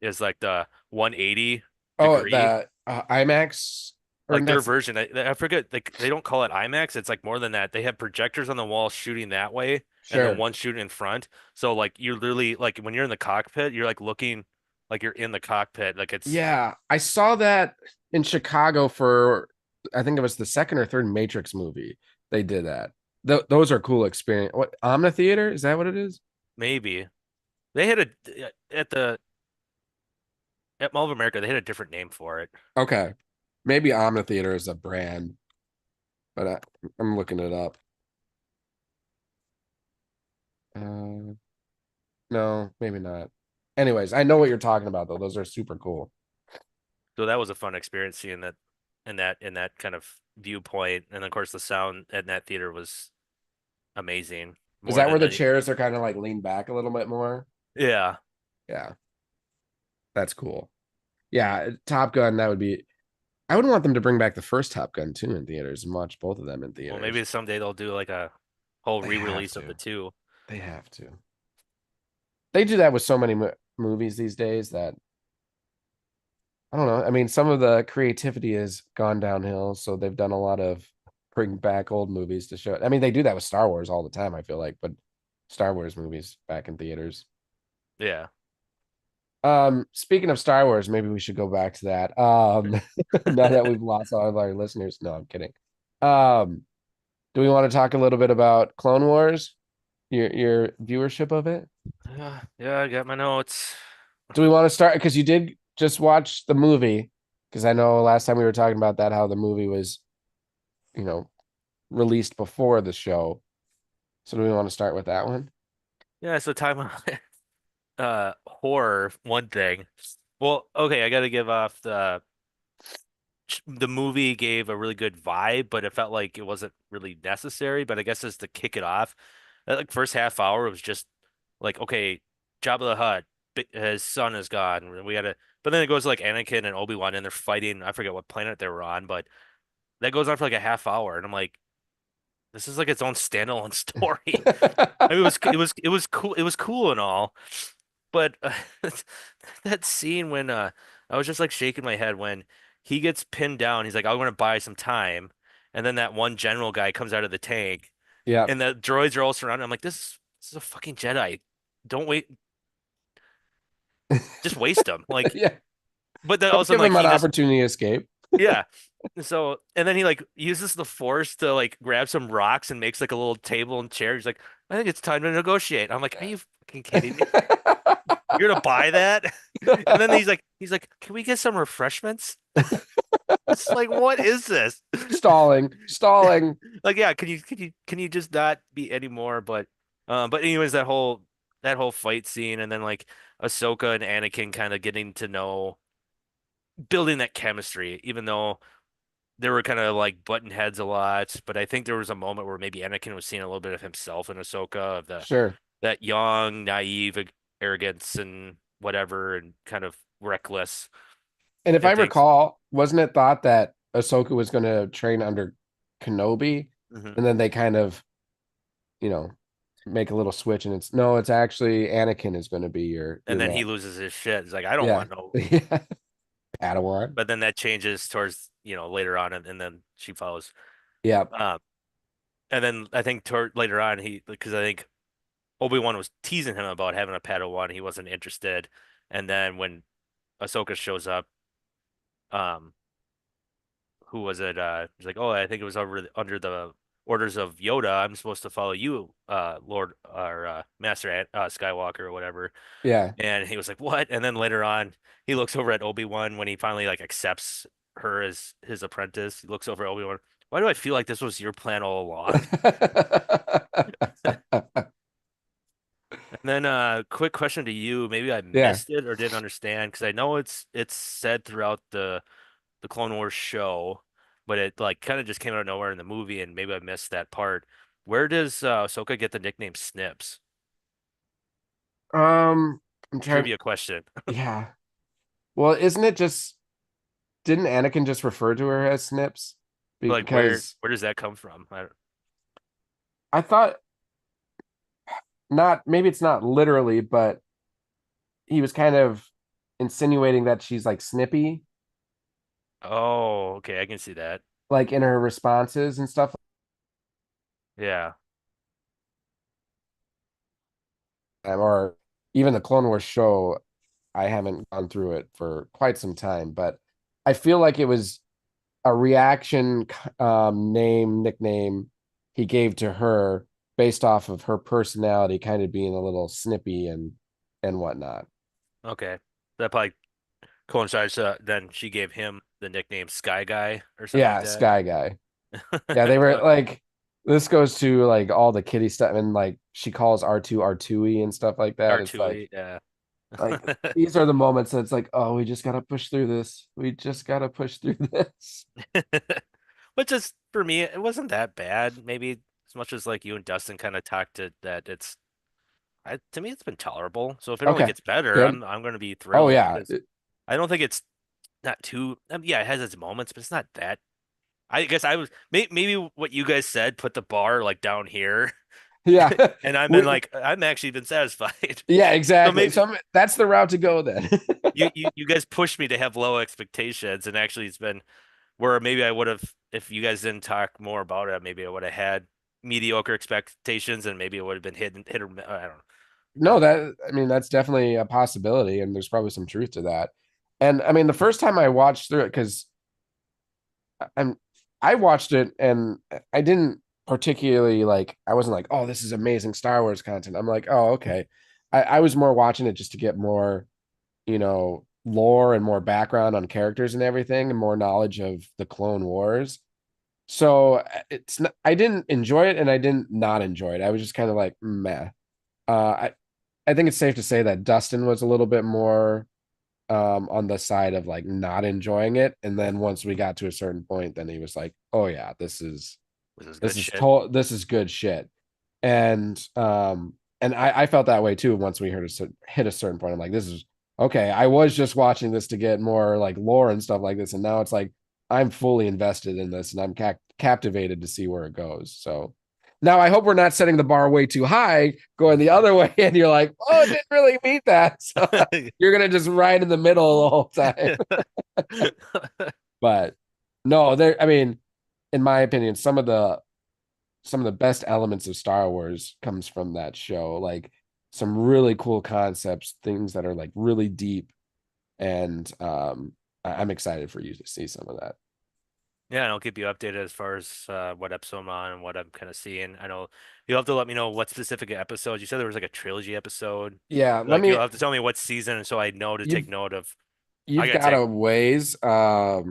is like the 180 Oh, degree. the IMAX or Like their that's version, I forget, like they don't call it IMAX. It's like more than that. They have projectors on the wall shooting that way, and then sure. one shooting in front. So like you're literally like when you're in the cockpit, you're like looking like you're in the cockpit. Like it's Yeah, I saw that in Chicago for I think it was the second or third Matrix movie. They did that. Those are cool experience. What Omni Theater? Is that what it is? maybe They had at the at Mall of America. They had a different name for it. Okay. Maybe Omnitheater is a brand, but I'm looking it up. Uh, no, maybe not. Anyways, I know what you're talking about though. Those are super cool. So that was a fun experience seeing that in that kind of viewpoint. And of course, the sound at that theater was amazing. Is More that where than the any. chairs are kind of like leaned back a little bit more? Yeah. Yeah, that's cool. Yeah, Top Gun, that would be. I would want them to bring back the first Top Gun too in theaters and watch both of them in Well, theaters. maybe someday they'll do like a whole They have re-release of the to. two. They have to. They do that with so many movies these days that I don't know. I mean, some of the creativity has gone downhill, so they've done a lot of bring back old movies to show it. I mean, they do that with Star Wars all the time, I feel like, but Star Wars movies back in theaters. Yeah. Speaking of Star Wars, maybe we should go back to that. Now that we've lost all of our listeners. No, I'm kidding. Um, do we want to talk a little bit about Clone Wars? Your viewership of it? Yeah, yeah, I got my notes. Do we want to start? Because you did just watch the movie. Because I know last time we were talking about that, how the movie was, you know, released before the show. So do we want to start with that one? Yeah, so time horror one thing. Well, okay, I got to give off the movie gave a really good vibe, but it felt like it wasn't really necessary. But I guess just to kick it off, that like first half hour was just like, okay, Jabba the Hutt, his son is gone. We gotta, but then it goes to like Anakin and Obi-Wan, and they're fighting. I forget what planet they were on, but that goes on for like a half hour, and I'm like, this is like its own standalone story. I mean, it was cool. It was cool and all, but that scene when I was just like shaking my head when he gets pinned down. He's like, "I want to buy some time," and then that one general guy comes out of the tank, Yeah. and the droids are all surrounded. I'm like, this is a fucking Jedi. Don't wait, just waste them. Like, Yeah. but then Don't also give like him an he just opportunity to escape. yeah. So and then he like uses the Force to like grab some rocks and makes like a little table and chair. He's like, I think it's time to negotiate. I'm like, are you fucking kidding me? You're gonna buy that? And then he's like, can we get some refreshments? It's like, what is this? Stalling, stalling. Like, yeah, can you just not be anymore? But anyways, that whole fight scene, and then like Ahsoka and Anakin kind of getting to know, building that chemistry, even though they were kind of like button heads a lot. But I think there was a moment where maybe Anakin was seeing a little bit of himself in Ahsoka, of the Sure. that young, naive arrogance and whatever, and kind of reckless And if I and things. recall, wasn't it thought that Ahsoka was going to train under Kenobi, Hmm. and then they kind of, you know, make a little switch, and it's no, it's actually Anakin is going to be your And then man. he loses his shit. He's like, I don't Yeah, want no. yeah. Padawan. But then that changes towards, later on, and then she follows. Yeah, Um, and then I think toward later on, because I think Obi-Wan was teasing him about having a Padawan, he wasn't interested. And then when Ahsoka shows up, um, who was it? He's like, oh, I think it was under the orders of Yoda. I'm supposed to follow you, Lord or Master Skywalker or whatever. yeah. And he was like, "What?" And then later on, he looks over at Obi-Wan when he finally like accepts her as his apprentice. He looks over at Obi-Wan. Why do I feel like this was your plan all along? And then quick question to you. Maybe I Yeah. missed it or didn't understand because I know it's said throughout the Clone Wars show, but it like kind of just came out of nowhere in the movie, and maybe I missed that part. Where does Ahsoka get the nickname Snips? Um, I'm trying. Trivia question. Yeah. Well, isn't it just didn't Anakin just refer to her as Snips? Like where Because where does that come from? I thought not maybe it's not literally, but he was kind of insinuating that she's like snippy, Oh, okay, I can see that. like in her responses and stuff. Yeah. Or even the Clone Wars show, I haven't gone through it for quite some time, but I feel like it was a reaction nickname he gave to her based off of her personality kind of being a little snippy and and whatnot. Okay. That probably coincides. Then she gave him the nickname Sky Guy or something like Yeah, that. Sky Guy. Yeah, they were Okay. like this goes to like all the kitty stuff and like she calls R2 R2-y and stuff like that. It's R2E, yeah. like these are the moments that it's like, oh, we just gotta push through this. We just gotta push through this. But just for me, it wasn't that bad. Maybe as much as like you and Dustin kind of talked to that, to me it's been tolerable. So if it only Okay, gets better, good. I'm going to be Oh thrilled yeah. because I don't think it's not too. Yeah, it has its moments, but it's not that. I guess I was maybe what you guys said put the bar like down here, Yeah. and I've been We like I'm actually been satisfied. yeah, So exactly. maybe So that's the route to go then. you guys pushed me to have low expectations, and actually it's been where maybe I would have, if you guys didn't talk more about it, maybe I would have had mediocre expectations and maybe it would have been hit or I don't know. No, But that I mean that's definitely a possibility, and there's probably some truth to that. And I mean, the first time I watched through it, because I'm I watched it and I didn't particularly like I wasn't like, oh, this is amazing Star Wars content. I'm like, oh, okay. I was more watching it just to get more, lore and more background on characters and everything, and more knowledge of the Clone Wars. So it's not, I didn't enjoy it and I didn't not enjoy it. I was just kind of like, meh. I think it's safe to say that Dustin was a little bit more on the side of like not enjoying it. And then once we got to a certain point, then he was like, oh yeah, this is this good is shit. this is good shit. And I felt that way too once we hit a certain point. I'm like, this is okay. I was just watching this to get more like lore and stuff like this, and now it's like I'm fully invested in this and I'm captivated to see where it goes. So now I hope we're not setting the bar way too high, going the other way, and you're like, oh, it didn't really meet that. So you're gonna just ride in the middle the whole time. But no, there. I mean, in my opinion, some of the best elements of Star Wars comes from that show. Like some really cool concepts, things that are like really deep, and I'm excited for you to see some of that. Yeah, and I'll keep you updated as far as what episode I'm on and what I'm kind of seeing. I know you'll have to let me know what specific episodes. You said there was like a trilogy episode. Yeah, let Like me. you'll have to tell me what season so I know to take You've note of. I you've gotta got take. a ways. I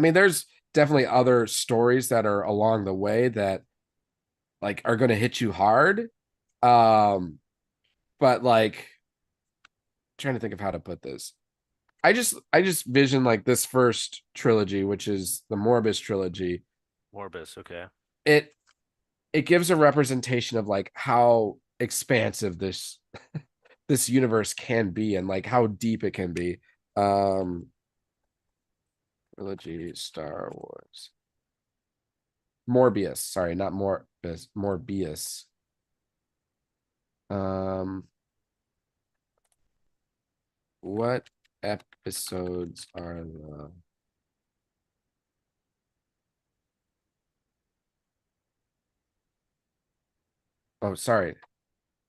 mean, there's definitely other stories that are along the way that like are going to hit you hard. Um, but like trying to think of how to put this. I just vision like this first trilogy, which is the Morbius trilogy. Morbus, okay. It it gives a representation of like how expansive this universe can be and like how deep it can be. Um Trilogy Star Wars. Morbius, sorry, not Morbius, Morbius. Um what episodes are the Oh, sorry.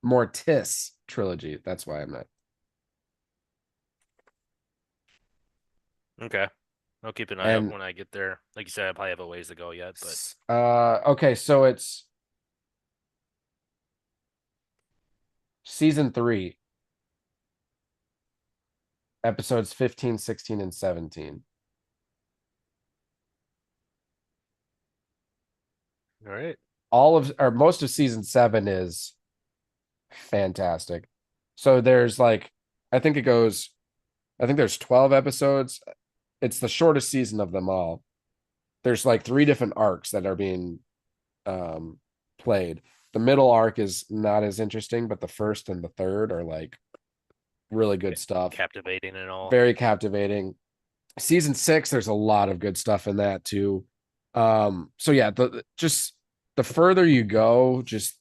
Mortis trilogy. That's why I'm not. Okay. I'll keep an eye out And when I get there. Like you said, I probably have a ways to go yet, but okay, so it's season 3, episodes 15, 16, and 17. all right. All of or most of season 7 is fantastic. So there's like I think it goes I think there's 12 episodes. It's the shortest season of them all. There's like 3 different arcs that are being um played. The middle arc is not as interesting, but the first and the third are like really good stuff. Captivating and all. Very captivating. Season 6, there's a lot of good stuff in that too. So yeah, just the further you go, just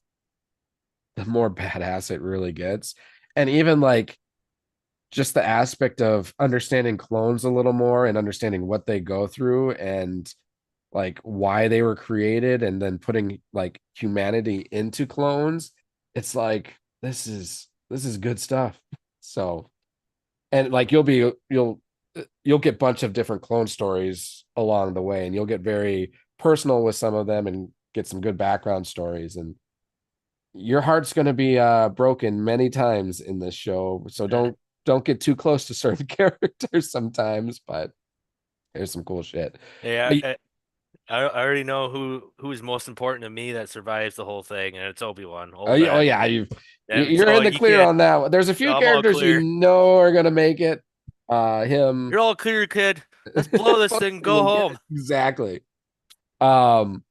the more badass it really gets. And even like just the aspect of understanding clones a little more and understanding what they go through and like why they were created and then putting like humanity into clones. It's like this is good stuff. So and like you'll get a bunch of different clone stories along the way and you'll get very personal with some of them and get some good background stories and your heart's going to be broken many times in this show, so don't get too close to certain characters sometimes, but there's some cool shit. Yeah, But, I already know who's most important to me that survives the whole thing, and it's Obi-Wan. oh Old-Fat. yeah, And you're so in the you clear can't. on that. There's a few I'm all characters you clear. know are going to make it. Him. You're all clear, kid. Let's blow this thing. Go We'll get it home. exactly. Um,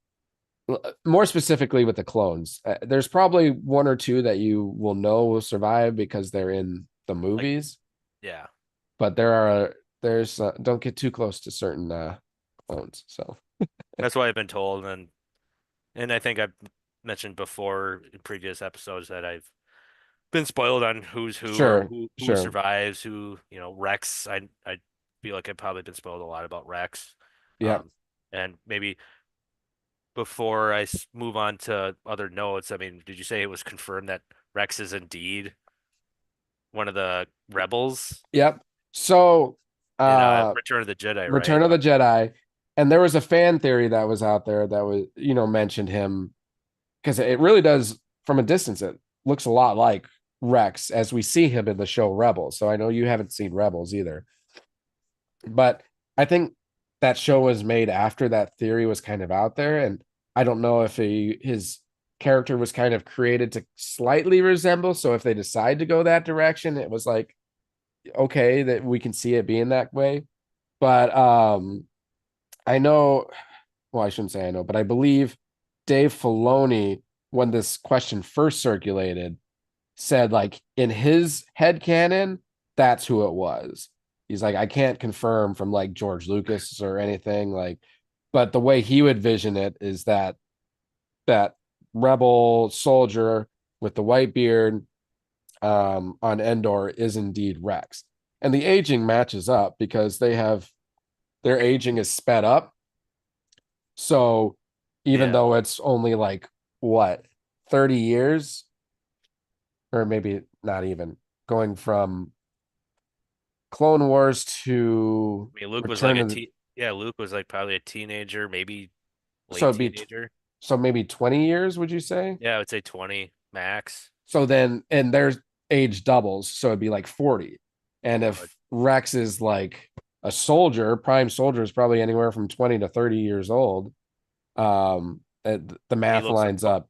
More specifically with the clones, there's probably one or two that you will know will survive because they're in the Like, movies, yeah. but there's don't get too close to certain clones. So That's what I've been told, and I think I've mentioned before in previous episodes that I've been spoiled on who's who or sure, who sure, survives, Rex. I feel like I've probably been spoiled a lot about Rex. yeah, Um, and maybe before move on to other notes, I mean, did you say it was confirmed that Rex is indeed one of the rebels yep. So in uh Return of the Jedi, Return right? of the Jedi, and there was a fan theory that was out there that was mentioned him because it really does from a distance. It looks a lot like Rex as we see him in the show Rebels. So I know you haven't seen Rebels either, but I think that show was made after that theory was kind of out there, and I don't know if his character was kind of created to slightly resemble. So if they decide to go that direction, it was like okay that we can see it being that way. But I know, well, I shouldn't say I know, but I believe Dave Filoni, when this question first circulated, said like in his head canon, that's who it was. He's like, I can't confirm from like George Lucas or anything, like, but the way he would vision it is that rebel soldier with the white beard on Endor is indeed Rex. And the aging matches up because their aging is sped up. So even Yeah. though it's only like what 30 years, or maybe not even, going from Clone Wars to I mean, Luke was like Return a of the, teen. Yeah, Luke was like probably a teenager, maybe so late it'd be teenager. so maybe 20 years, would you say? Yeah, I would say 20 max. So then, and their age doubles, so it'd be like 40. And Uh, if Rex is like a soldier, prime soldier is probably anywhere from 20 to 30 years old. The and he math lines up.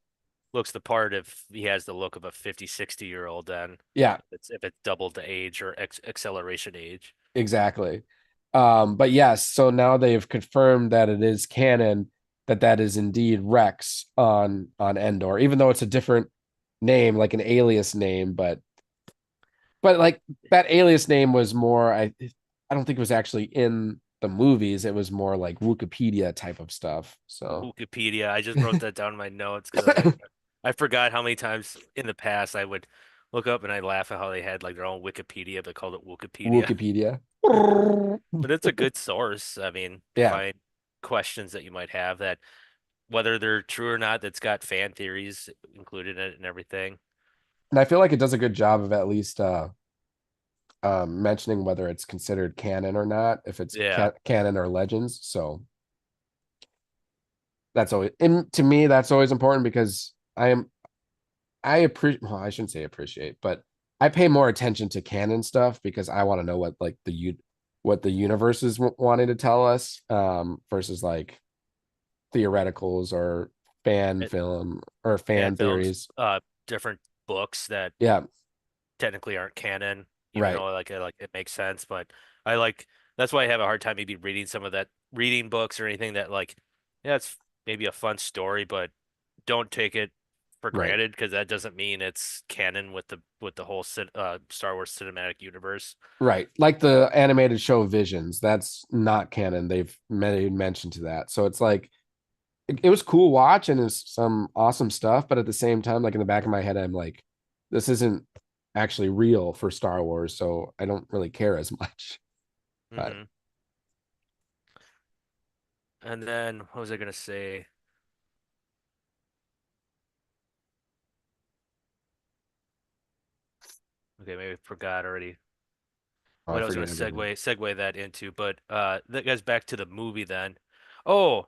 looks the part if he has the look of a 50, 60-year-old then Yeah, if it's doubled the age or acceleration age. exactly. But yes, so now they've confirmed that it is canon that is indeed Rex on Endor, even though it's a different name, like an alias name, but like that alias name was more I don't think it was actually in the movies. It was more like Wikipedia type of stuff. So Wikipedia. I just wrote that down in my notes because I forgot how many times in the past I would look up and I laugh at how they had like their own Wikipedia, but they called it Wikipedia. Wikipedia. But it's a good source. I mean, to Yeah. find questions that you might have that whether they're true or not, that's got fan theories included in it and everything. And I feel like it does a good job of at least mentioning whether it's considered canon or not, if it's Yeah. canon or legends. So that's always, and to me, that's always important because I appreciate, well, I shouldn't say appreciate, but I pay more attention to canon stuff because I want to know what like what the universe is wanting to tell us, versus like theoreticals or fan It, film or fan fan films, theories. different books that Yeah, technically aren't canon, even right, though like it makes sense. But I like that's why I have a hard time maybe reading some of that reading books or anything that like yeah, it's maybe a fun story, but don't take it for right. granted because that doesn't mean it's canon with the whole Star Wars cinematic universe. Right. Like the animated show Visions, that's not canon. They've made mention to that. So it's like it was cool watch and it's some awesome stuff, but at the same time, like in the back of my head, I'm like, this isn't actually real for Star Wars, so I don't really care as much. But Hmm. And then what was I gonna say? Okay, maybe I forgot already oh, I what I was gonna forget everything. segue that into, but that goes back to the movie then. Oh,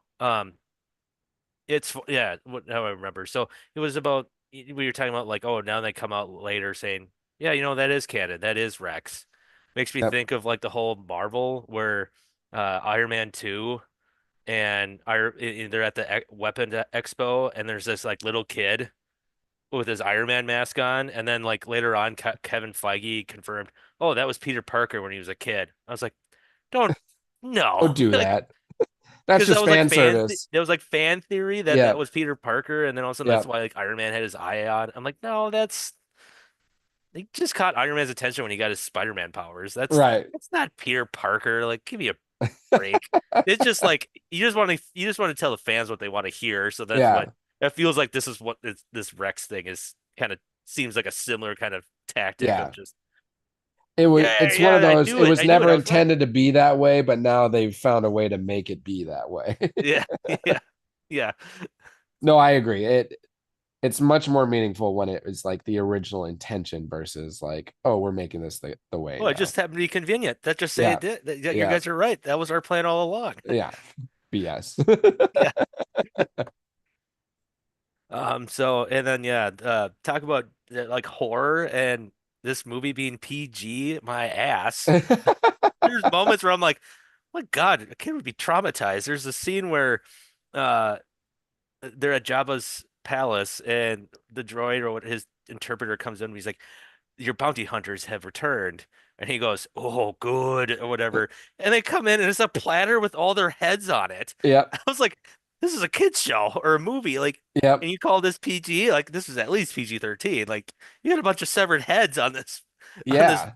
yeah, how I remember. So it was about we were talking about like, oh, now they come out later saying, yeah, that is canon, that is Rex. Makes me Yep. think of like the whole Marvel where Iron Man 2 and they're at the Weapon Expo and there's this like little kid with his Iron Man mask on, and then like later on, Kevin Feige confirmed, oh, that was Peter Parker when he was a kid. I was like, don't, Don't no, do like that. That's because just fan service. that was like fan theory that Yeah. that was Peter Parker, and then all of a sudden that's Yeah. why like Iron Man had his eye on. I'm like, no, that's they just caught Iron Man's attention when he got his Spider-Man powers. Right. That's not Peter Parker. Like, give me a break. It's just like you just want to tell the fans what they want to hear. So that's what Yeah. that feels like. This is what this Rex thing is kind of seems like a similar kind of tactic of Yeah. just It's one yeah, of those, it was I knew it, never I was right. intended to be that way, but now they've found a way to make it be that way. Yeah, yeah, yeah. No, I agree. It's much more meaningful when it is like the original intention versus like, oh, we're making this the way Well, it now. just happened to be convenient. That just say Yeah. it did. Yeah, you Yeah. guys are right. That was our plan all along. Yeah. BS. Yeah. So and then yeah, talk about like horror and this movie being PG, my ass. There's moments where I'm like, my God, a kid would be traumatized. There's a scene where uh they're at Jabba's palace and the droid or what his interpreter comes in and he's like, your bounty hunters have returned. And he goes, oh, good, or whatever. And they come in and it's a platter with all their heads on it. Yep. I was like, this is a kid's show or a movie. Like, Yep. and you call this PG? Like, this is at least PG-13. Like, you got a bunch of severed heads on this. Yeah.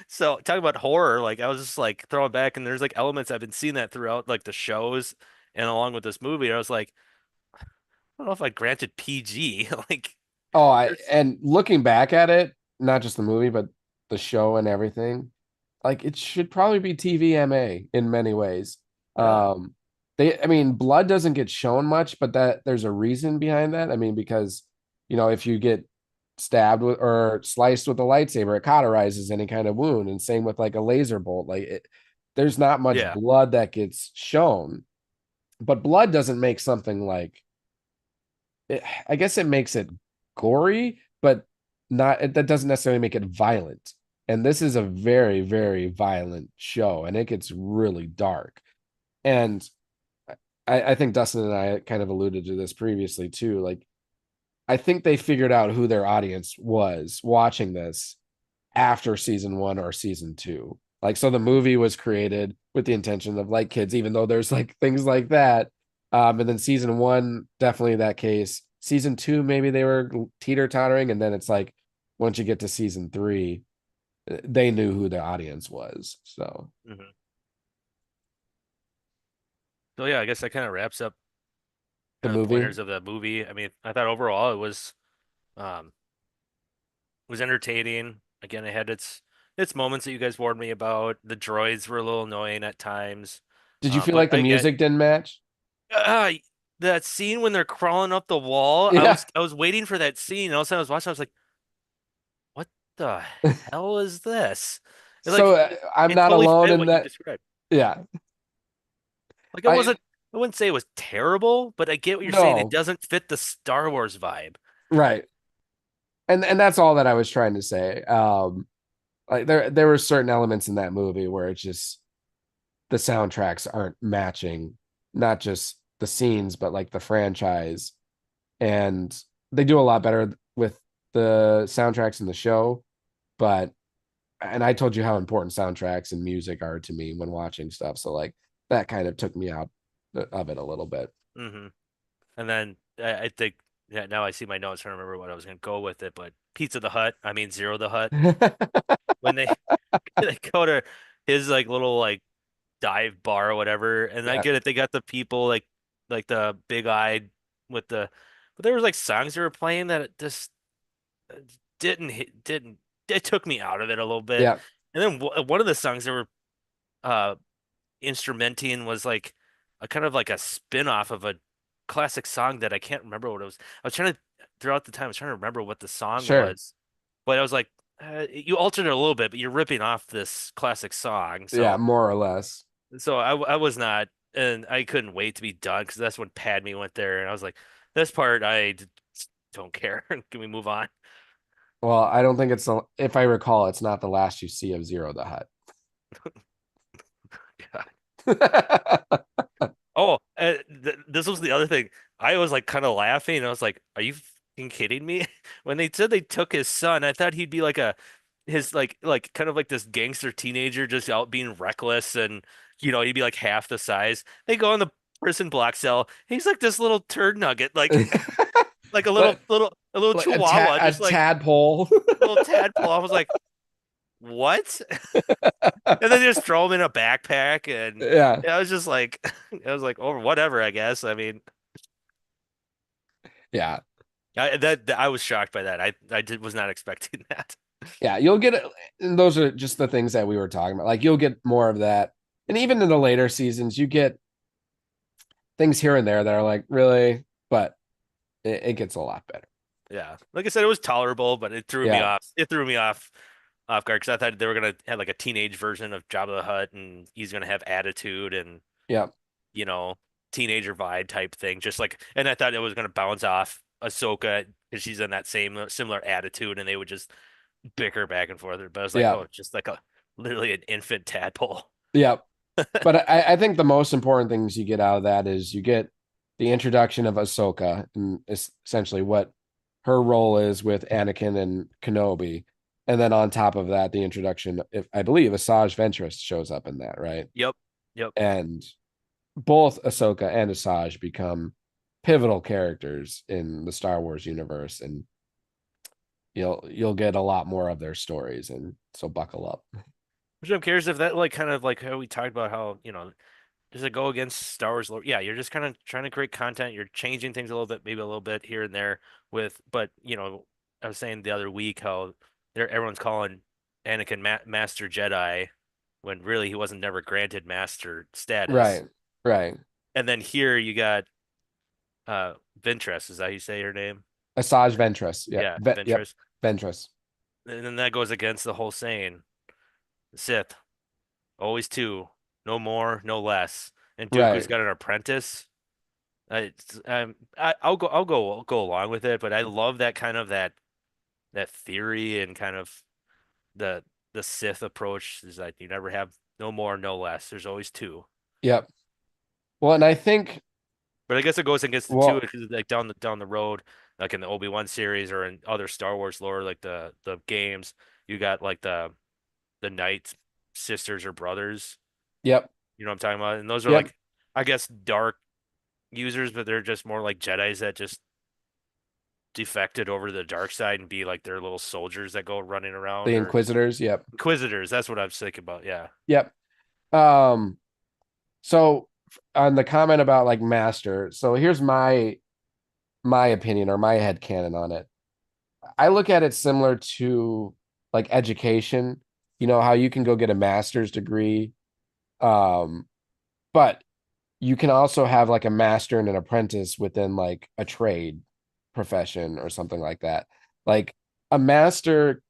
So talking about horror, like I was just like throwing back and there's like elements I've been seeing that throughout like the shows and along with this movie. I was like, I don't know if I granted PG. Like, Oh, I there's, and looking back at it, not just the movie, but the show and everything, like it should probably be TVMA in many ways. yeah, Um, I mean, blood doesn't get shown much, but that there's a reason behind that. I mean, because if you get stabbed with or sliced with a lightsaber, it cauterizes any kind of wound, and same with like a laser bolt. There's not much yeah. blood that gets shown, but blood doesn't make something like I guess it makes it gory, but that doesn't necessarily make it violent. And this is a very, very violent show, and it gets really dark. And I think Dustin and I kind of alluded to this previously too. Like, I think they figured out who their audience was watching this after season one or season two. Like, so the movie was created with the intention of like kids, even though there's like things like that. And then season one, definitely that case. Season two, maybe they were teeter tottering. And then it's like, once you get to season three, they knew who the audience was. So Hmm. So yeah, I guess that kind of wraps up the kind of the movie. pointers of the movie. I mean, I thought overall um was entertaining. Again, it had its moments that you guys warned me about. The droids were a little annoying at times. Did you feel But like the again, music didn't match? uh, that scene when they're crawling up the wall, Yeah. I was waiting for that scene, and all of a sudden I was watching, I was like, what the hell is this? And So like I'm it not totally alone fit in what you that. described. Yeah. Like I I wouldn't say it was terrible, but I get what you're saying. It no. doesn't fit the Star Wars vibe. Right. And that's all that I was trying to say. Like there were certain elements in that movie where it's just the soundtracks aren't matching not just the scenes but like the franchise, and they do a lot better with the soundtracks in the show. But and I told you how important soundtracks and music are to me when watching stuff, so like that kind of took me out of it a little bit. Hmm. And then I think yeah, now I see my notes trying to remember what I was gonna go with it, but Pizza the Hut, I mean Zero the Hut, when they they go to his like little like dive bar or whatever, and I Yeah, get it, they got the people like the big eyed with the but there was like songs they were playing that it just didn't it took me out of it a little bit. yeah, And then one of the songs they were uh instrumenting was like a kind of like a spin-off of a classic song that I can't remember what it was. I was trying to throughout the time I was trying to remember what the song sure, was, but I was like, you altered it a little bit, but you're ripping off this classic song. yeah, more or less. So I was not, and I couldn't wait to be done because that's when Padme went there, and I was like, this part don't care. Can we move on? Well, I don't think it's the, if I recall, it's not the last you see of Zero the God. Hutt. Oh, th this was the other thing. I was like kind of laughing. I was like, "Are you fucking kidding me?" When they said they took his son, I thought he'd be like a his like kind of like this gangster teenager just out being reckless and he'd be like half the size. They go in the prison block cell. He's like this little turd nugget, like a But little like chihuahua, a just like tadpole. a little tadpole. I was like, "What?" And then they just throw him in a backpack and Yeah. I was just like I was like, "Oh, whatever, I guess." I mean, Yeah. I was shocked by that. I did was not expecting that. Yeah. You'll get it. And those are just the things that we were talking about. Like you'll get more of that. And even in the later seasons, you get things here and there that are like, really, but it gets a lot better. Yeah. Like I said, it was tolerable, but it threw me Yeah. off. It threw me off guard because I thought they were gonna have like a teenage version of Jabba the Hutt and he's gonna have attitude and Yeah. you know, teenager vibe type thing. Just like and I thought it was gonna bounce off Ahsoka because she's in that same similar attitude and they would just bicker back and forth. But I was like, Yeah. oh, it's just like a literally an infant tadpole. Yeah. But I think the most important things you get out of that is you get the introduction of Ahsoka and essentially what her role is with Anakin and Kenobi. And then on top of that, the introduction, if I believe Asajj Ventress shows up in that, right? Yep. Yep. And both Ahsoka and Asajj become pivotal characters in the Star Wars universe, and you'll get a lot more of their stories. And so buckle up. Which I'm curious if that like kind of like how we talked about how, does it go against Star Wars lore? Yeah, you're just kind of trying to create content. You're changing things a little bit, maybe a little bit here and there but I was saying the other week how everyone's calling Anakin Master Jedi when really he wasn't never granted Master status. Right. Right. And then here you got Ventress, is that how you say her name? Asajj Ventress. Yeah. Yeah, Yep. Ventress. Ventress. And then that goes against the whole saying, Sith, always two, no more, no less. And Dooku's Right. got an apprentice. I'll go along with it, but I love that kind of that theory and kind of the the Sith approach is that you never have no more, no less. There's always two. Yep. Well, and I think, But I guess it goes against the two well, because like down the road, like in the Obi-Wan series or in other Star Wars lore, like the games, you got like the Knight sisters or brothers. yep. You know what I'm talking about? And those are Yep. like I guess dark users, but they're just more like Jedis that just defected over to the dark side and be like their little soldiers that go running The around or Inquisitors. Yep. Inquisitors. That's what I was thinking about. Yeah. Yep. Um, so on the comment about like master, so here's my opinion or my head canon on it. I look at it similar to like education, how you can go get a master's degree. Um, but you can also have like a master and an apprentice within like a trade profession or something like that. Like a master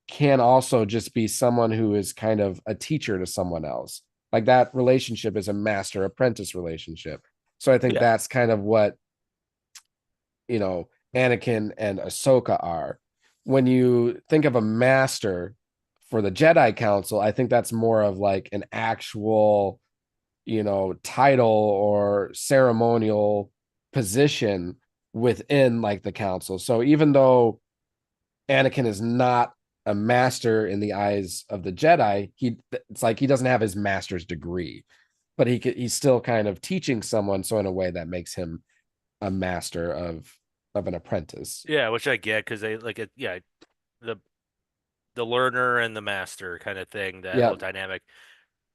can also just be someone who is kind of a teacher to someone else. Like that relationship is a master apprentice relationship. So I think Yeah. that's kind of what, Anakin and Ahsoka are. When you think of a master for the Jedi Council, I think that's more of like an actual, title or ceremonial position within like the council. So even though Anakin is not a master in the eyes of the Jedi, it's like he doesn't have his master's degree, but he's still kind of teaching someone. So in a way that makes him a master of an apprentice. Yeah, which I get because they like it. Yeah, the the learner and the master kind of thing. That Yeah, whole dynamic.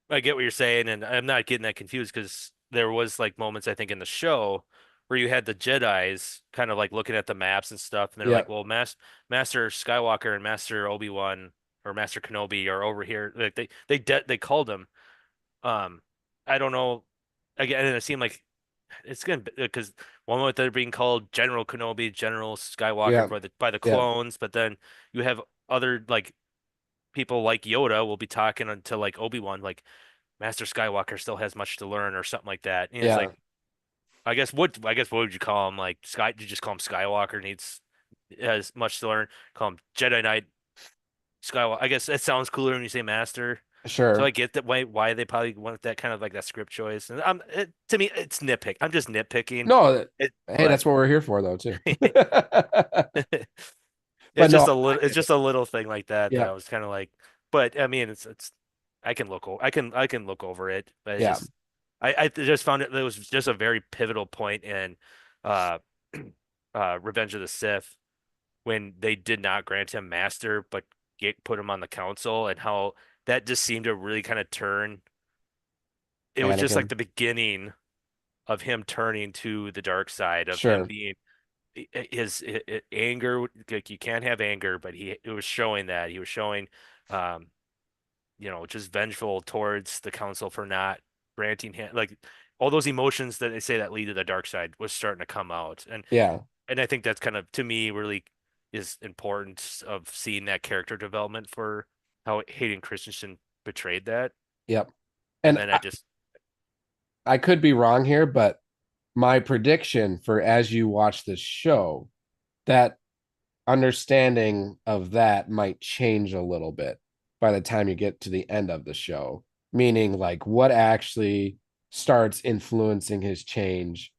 I get what you're saying, and I'm not getting that confused because there was like moments I think in the show where you had the Jedi's kind of like looking at the maps and stuff, and they're yeah, like, "Well, Master Skywalker and Master Obi-Wan or Master Kenobi are over here." Like they called them. Um, I don't know. Again, and it seemed like it's gonna because one moment they're being called General Kenobi, General Skywalker yeah, by the yeah, clones, but then you have other like people like Yoda will be talking to like Obi-Wan, like Master Skywalker still has much to learn or something like that. And it's yeah. like, I guess what would you call him? Like Sky? Did you just call him Skywalker? Needs. has much to learn. Call him Jedi Knight Skywalker. I guess that sounds cooler when you say Master. So Sure. I get that why they probably want that kind of like that script choice. And to me, it's nitpick. I'm just nitpicking. No, It, hey, but that's what we're here for, though, too. But it's no, just a little. I It's get it. just a little thing like that that Yeah, I was kind of like. But I mean, it's. I can look. I can look over it. But it's yeah, just. I just found it. It was just a very pivotal point in, uh, Revenge of the Sith when they did not grant him master, but put him on the council, and how that just seemed to really kind of turn. It was just like Anakin. the beginning of him turning to the dark side, of him Sure. being his anger. Like you can't have anger, but it was showing that he was showing, um, just vengeful towards the council for not granting him, like all those emotions that they say that lead to the dark side was starting to come out, Yeah. and I think that's kind of to me really is important of seeing that character development for how Hayden Christensen betrayed that, Yep. and And then I just I could be wrong here, but my prediction for as you watch this show, that understanding of that might change a little bit by the time you get to the end of the show. Meaning, like, what actually starts influencing his change,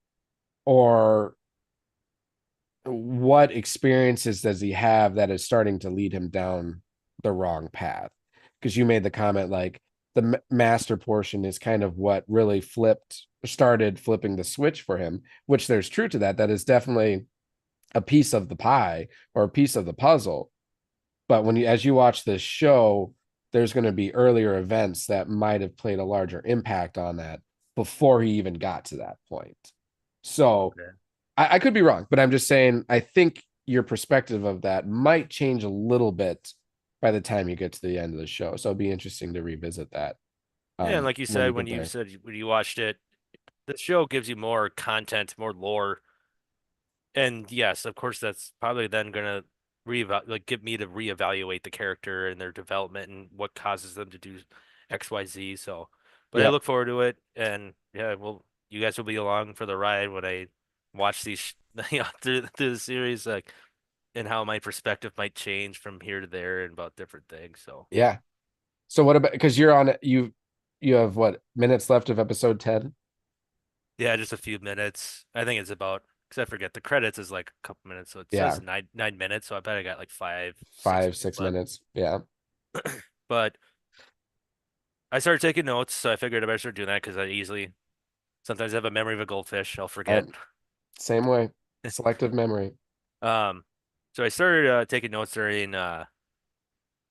or what experiences does he have that is starting to lead him down the wrong path? Because you made the comment like the master portion is kind of what really started flipping the switch for him, which there's truth to that. That is definitely a piece of the pie or a piece of the puzzle. But as you watch this show, there's going to be earlier events that might have played a larger impact on that before he even got to that point. So okay. I could be wrong, but I'm just saying I think your perspective of that might change a little bit by the time you get to the end of the show. So it'd be interesting to revisit that Yeah, and like you when said, we get there. when you watched it, the show gives you more content, more lore. And yes, of course, that's probably then gonna get me to reevaluate the character and their development and what causes them to do XYZ. So, but I Yep. look forward to it, and yeah, well, you guys will be along for the ride when I watch these, through the series, like, and how my perspective might change from here to there and about different things. So, Yeah. So what about, because you're on it, you have what minutes left of episode 10? yeah, just a few minutes. I think it's about because I forget the credits is like a couple minutes, so it Yeah. says 9 minutes. So I bet I got like 5, 6 Five, minutes six left. minutes. Yeah. But I started taking notes, so I figured I better start doing that because I easily sometimes have a memory of a goldfish. I'll Uh, forget. Same way. Selective memory. Um, so I started taking notes during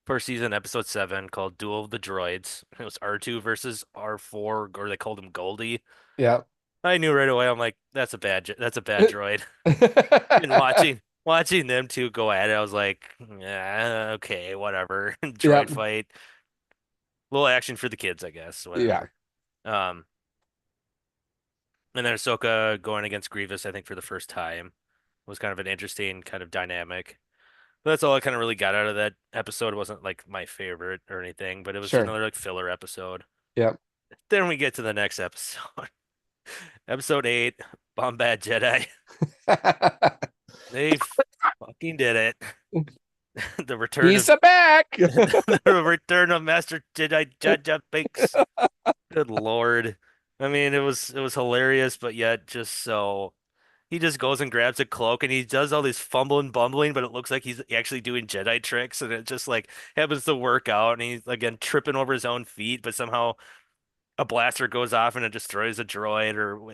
first season, episode 7, called "Duel of the Droids." It was R2 versus R4, or they called him Goldie. Yeah. I knew right away. I'm like, that's a bad droid. And watching them two go at it, I was like, yeah, okay, whatever. Yeah. Droid fight, little action for the kids, I guess, Yeah. whatever. Um, and then Ahsoka going against Grievous, I think for the first time, was kind of an interesting kind of dynamic. But that's all I kind of really got out of that episode. It wasn't like my favorite or anything, but it was Sure. another like filler episode. Yeah. Then we get to the next episode, episode 8, Bombad Jedi. They fucking did it. The return He's of a back. the return of Master Jedi Jar Jar Binks. Good Lord. I mean, it was hilarious, but yet just so he just goes and grabs a cloak and he does all this fumbling, bumbling, but it looks like he's actually doing Jedi tricks and it just like happens to work out and he's again tripping over his own feet, but somehow a blaster goes off and it destroys a droid or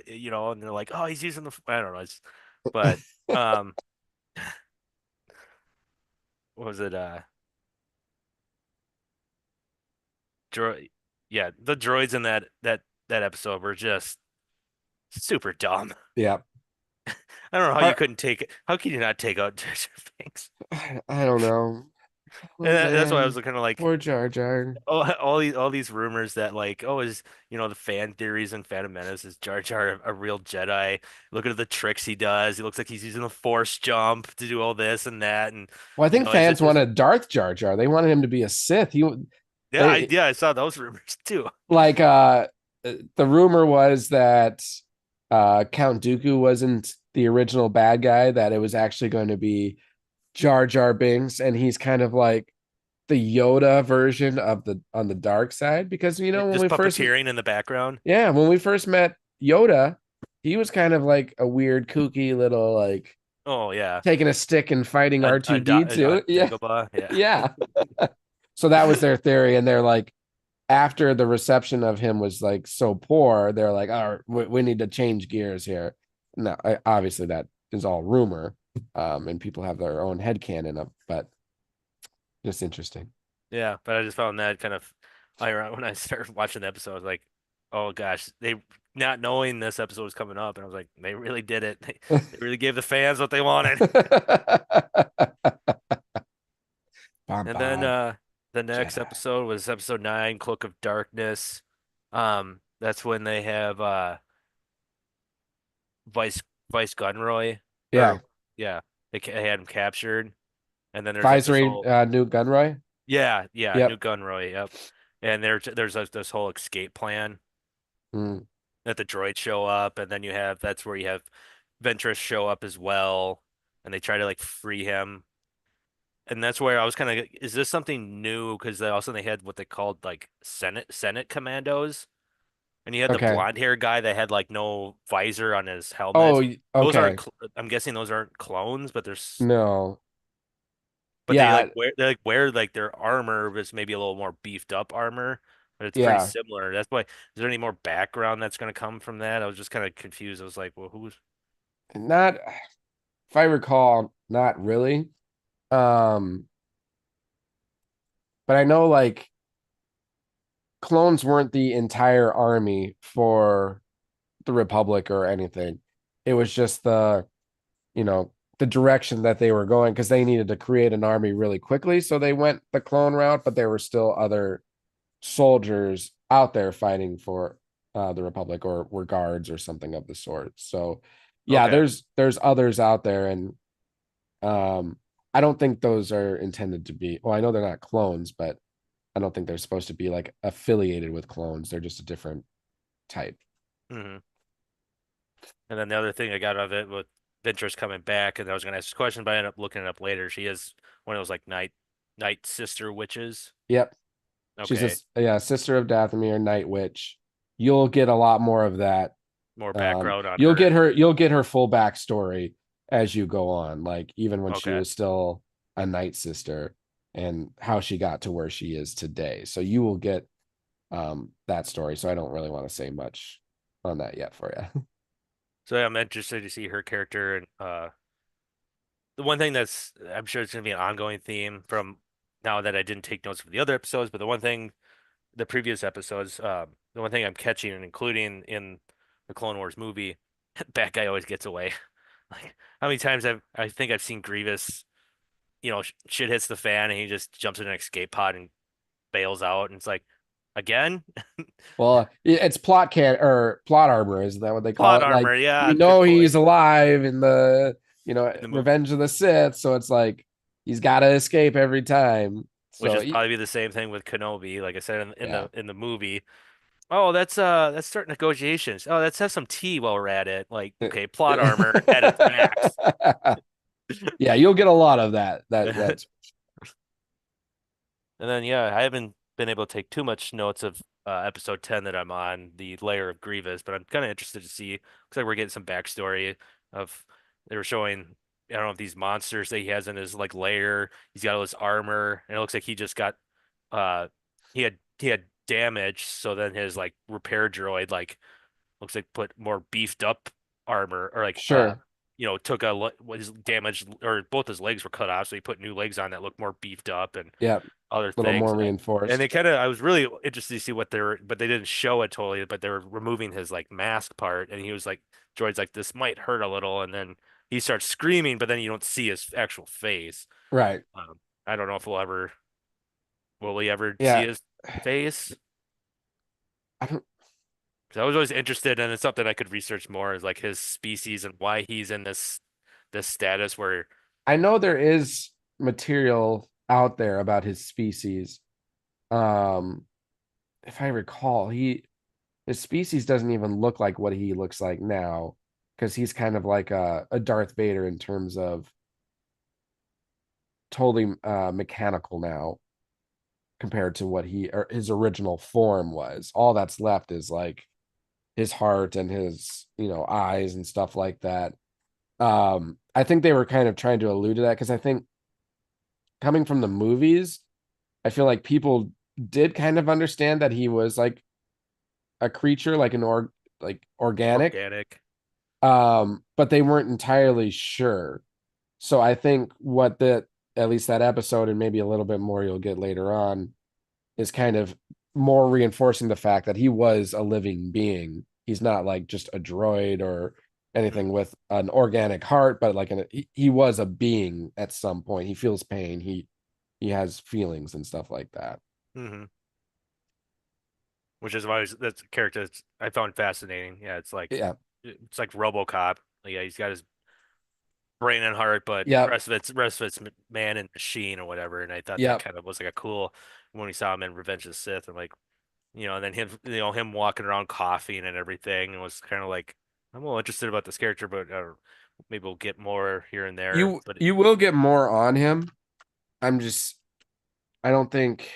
and they're like, "Oh, he's using I don't know." But um what was it droid yeah, the droids in that episode were just super dumb. Yeah. I don't know how you Are, couldn't take it. How can you not take out Jar Jar Binks? I don't know. And Oh that's why I was man. kind of like, Poor Jar Jar. all these rumors that like, oh, is the fan theories and Phantom Menace, is Jar Jar a real Jedi? Look at the tricks he does. He looks like he's using a force jump to do all this and that, and Well, I think is it fans just wanted Darth Jar Jar. They wanted him to be a Sith. yeah, They I saw those rumors too. like the rumor was that Count Dooku wasn't the original bad guy, that it was actually going to be Jar Jar Binks, and he's kind of like the Yoda version of the on the dark side because when Just we first puppeteering in the background. yeah, when we first met Yoda, he was kind of like a weird, kooky little like Oh yeah, taking a stick and fighting R2D2. on Yeah. Dagobah. Yeah. Yeah. So that was their theory. And they're like, after the reception of him was like so poor, they're like, oh, we need to change gears here. No, obviously that is all rumor. And people have their own headcanon of, but just interesting. Yeah, but I just found that kind of ironic when I started watching the episode. I was like, oh gosh, they not knowing this episode was coming up, and I was like, they really did it. They really gave the fans what they wanted. Bom And then bom. the next Jedi. episode was episode 9, Cloak of Darkness. That's when they have Vice Vice Gunroy, Yeah. or yeah, they had him captured, and then there's like this Viceroy whole Newt Gunroy. yeah, Yep. New Gunroy, yep. And there's like this whole escape plan Mm, that the droids show up, and then that's where you have Ventress show up as well, and they try to like free him. And that's where I was kind of, is this something new? Because they had what they called like Senate commandos, and you had the okay. blonde hair guy that had like no visor on his Oh, helmet. Those aren't, okay. I'm guessing those aren't clones, No. but they like Yeah. wear like their armor was maybe a little more beefed up armor, but it's pretty Yeah. similar. That's why. Is there any more background that's going to come from that? I was just kind of confused. I was like, well, who's Not, if I recall, not really. Um, but I know like clones weren't the entire army for the Republic or anything. It was just you know, the direction that they were going because they needed to create an army really quickly. So they went the clone route, but there were still other soldiers out there fighting for the Republic or were guards or something of the sort. So yeah, okay? there's others out there, and I don't think those are intended to be. Well, I know they're not clones, but I don't think they're supposed to be like affiliated with clones. They're just a different type. hmm And then the other thing I got out of it with Ventress coming back, and I was going to ask this question, but I ended up looking it up later. She is one of those like night sister witches. Yep. She's Okay, a yeah, sister of Dathomir, Night Witch. You'll get a lot more of that. more background on You'll her. you'll get her full backstory as you go on, like even when she Okay. was still a Night Sister and how she got to where she is today. So you will get that story. So I don't really want to say much on that yet for you. So yeah, I'm interested to see her character, and the one thing that's I'm sure it's going to be an ongoing theme from now that I didn't take notes for the other episodes, but the previous episodes, the one thing I'm catching and including in the Clone Wars movie, bad guy always gets away. Like how many times I think I've seen Grievous, shit hits the fan and he just jumps in an escape pod and bails out, and it's like, again, Well, it's plot armor, isn't that what they call plot it? Like armor. Yeah, we good know point. he's alive in the In the movie, Revenge of the Sith, so it's like he's got to escape every time. which So is probably be the same thing with Kenobi. Like I said in yeah. the movie. Oh, that's start negotiations. Oh, let's have some tea while we're at it. Like, okay, plot armor at its max. Yeah, you'll get a lot of that. That's And then yeah, I haven't been able to take too much notes of episode 10 that I'm on, the Lair of Grievous, but I'm kind of interested to see. Looks like we're getting some backstory of they were showing, I don't know, if these monsters that he has in his like lair. He's got all his armor, and it looks like he just got he had damage, so then his like repair droid like looks like put more beefed up armor, or like sure. took what his damage, or both his legs were cut off, so he put new legs on that look more beefed up and Yeah, a other little things. more And they reinforced. kind of, I was really interested to see what but they didn't show it totally, but they were removing his like mask part, and he was like, droid's like, this might hurt a little, and then he starts screaming, but then you don't see his actual face. Right. I don't know if will we ever see Yeah. his face? I don't 'Cause I was always interested, and it's something I could research more, is like his species and why he's in this status where I know there is material out there about his species. Um, if I recall, his species doesn't even look like what he looks like now because he's kind of like a Darth Vader in terms of totally mechanical now compared to what he or his original form was. All that's left is like his heart and his, eyes and stuff like that. I think they were kind of trying to allude to that because I think coming from the movies, I feel like people did kind of understand that he was like a creature, like like organic, Organic. but they weren't entirely sure. So I think what that at least that episode and maybe a little bit more you'll get later on is kind of more reinforcing the fact that he was a living being. He's not like just a droid or anything with an organic heart, but like he was a being at some point. He feels pain. He has feelings and stuff like that. Mm-hmm. Which is why that's a character that's I found fascinating. Yeah, Yeah. it's like RoboCop. Yeah, he's got his brain and heart, but Yep. rest of it's man and machine or whatever. And I thought that Yep. kind of was like a cool when we saw him in Revenge of the Sith. I'm like, and then him walking around coughing and everything, and was kind of like, I'm a little interested about this character, but maybe we'll get more here and there. But You will get more on him. I'm just I don't think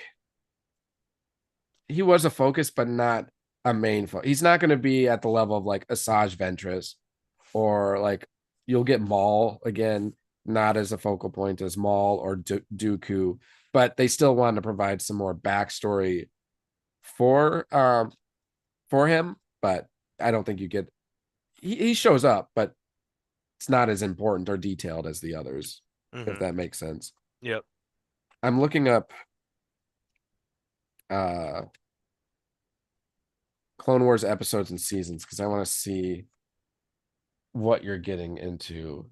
he was a focus, but not a main focus. He's not going to be at the level of like Asajj Ventress or like you'll get Maul again, not as a focal point as Maul or Dooku, but they still want to provide some more backstory for for him. But I don't think you get he shows up, but it's not as important or detailed as the others, if hmm that makes sense. yep, I'm looking up uh Clone Wars episodes and seasons because I want to see what you're getting into.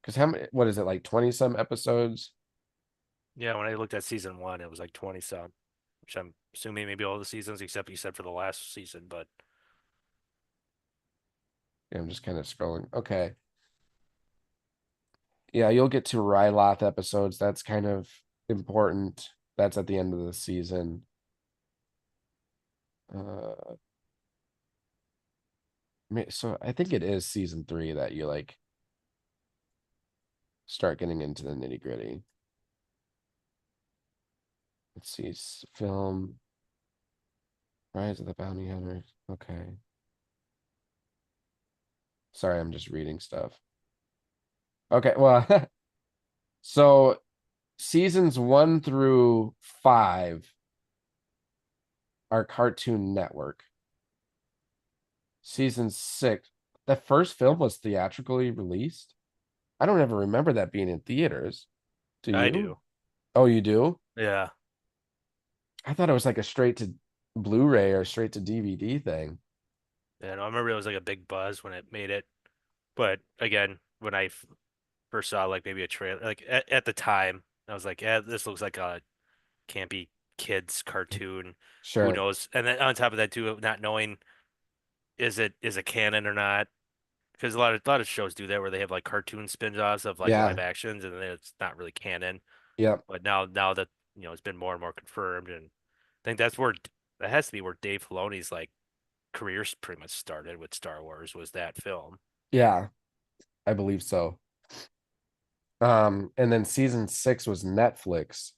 Because how many, what is it, like 20 some episodes? yeah. When I looked at season one, it was like 20 some, which I'm assuming maybe all the seasons except you said for the last season, but. Yeah, I'm just kind of scrolling. Okay. Yeah, you'll get to Ryloth episodes. That's kind of important. That's at the end of the season. Uh, so I think it is season 3 that you like start getting into the nitty gritty. Let's see, film Rise of the Bounty Hunters. Okay. Sorry, I'm just reading stuff. Okay, well, so seasons 1 through 5 are Cartoon Network. Season 6, the first film was theatrically released. I don't ever remember that being in theaters. Do I you? do. Oh, you do? Yeah. I thought it was like a straight to Blu-ray or straight to DVD thing. And I remember it was like a big buzz when it made it. But again, when I first saw like maybe a trailer, like at the time, I was like, yeah, this looks like a campy kids cartoon. Who Sure. knows? And then on top of that too, not knowing is it canon or not? Because a lot of shows do that where they have like cartoon spin-offs of like live Yeah. actions and then it's not really canon. Yep. But now that it's been more and more confirmed, and I think that has to be where Dave Filoni's like career pretty much started with Star Wars was that film. Yeah, I believe so. And then season 6 was Netflix,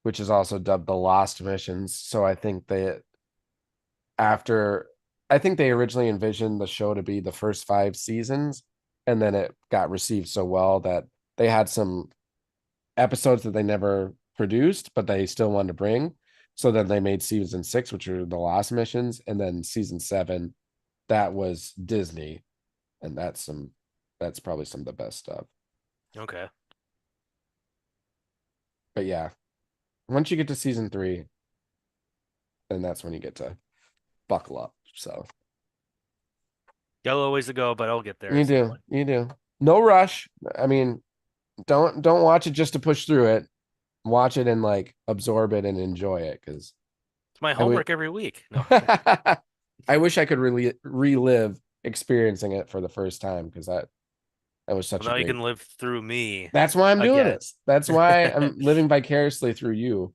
which is also dubbed the Lost Missions. So after I think they originally envisioned the show to be the first 5 seasons, and then it got received so well that they had some episodes that they never produced, but they still wanted to bring. So then they made season 6, which are the Lost Missions, and then season 7, that was Disney, and that's probably some of the best stuff. Okay. But yeah, once you get to season 3, then that's when you get to buckle up. So Got a little ways to go, but I'll get there you at some do, point. you do. No rush. I mean, don't watch it just to push through it. Watch it and like absorb it and enjoy it because It's my I would. homework every week. No. I wish I could really relive experiencing it for the first time because that was Well, such a now you great. can live through me That's why I'm doing again. this. That's why I'm living vicariously through you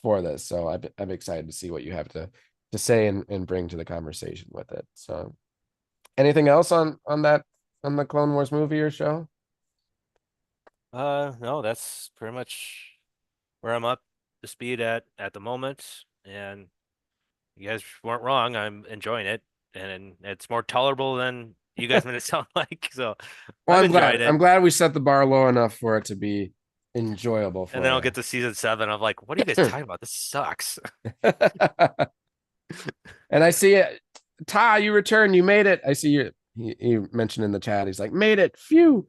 for this. So I'm excited to see what you have to say and bring to the conversation with it. So anything else on that on the Clone Wars movie or show? No, that's pretty much where I'm up to speed at the moment, and you guys weren't wrong. I'm enjoying it, and it's more tolerable than you guys made it sound like. So Well, I'm I'm glad. enjoying it. I'm glad we set the bar low enough for it to be enjoyable And for then I'll get you. to season 7. I'm like, what are you guys talking about? This sucks. And I see it. Ta, you returned. You made it. I see you. He mentioned in the chat. He's like, made it. Phew.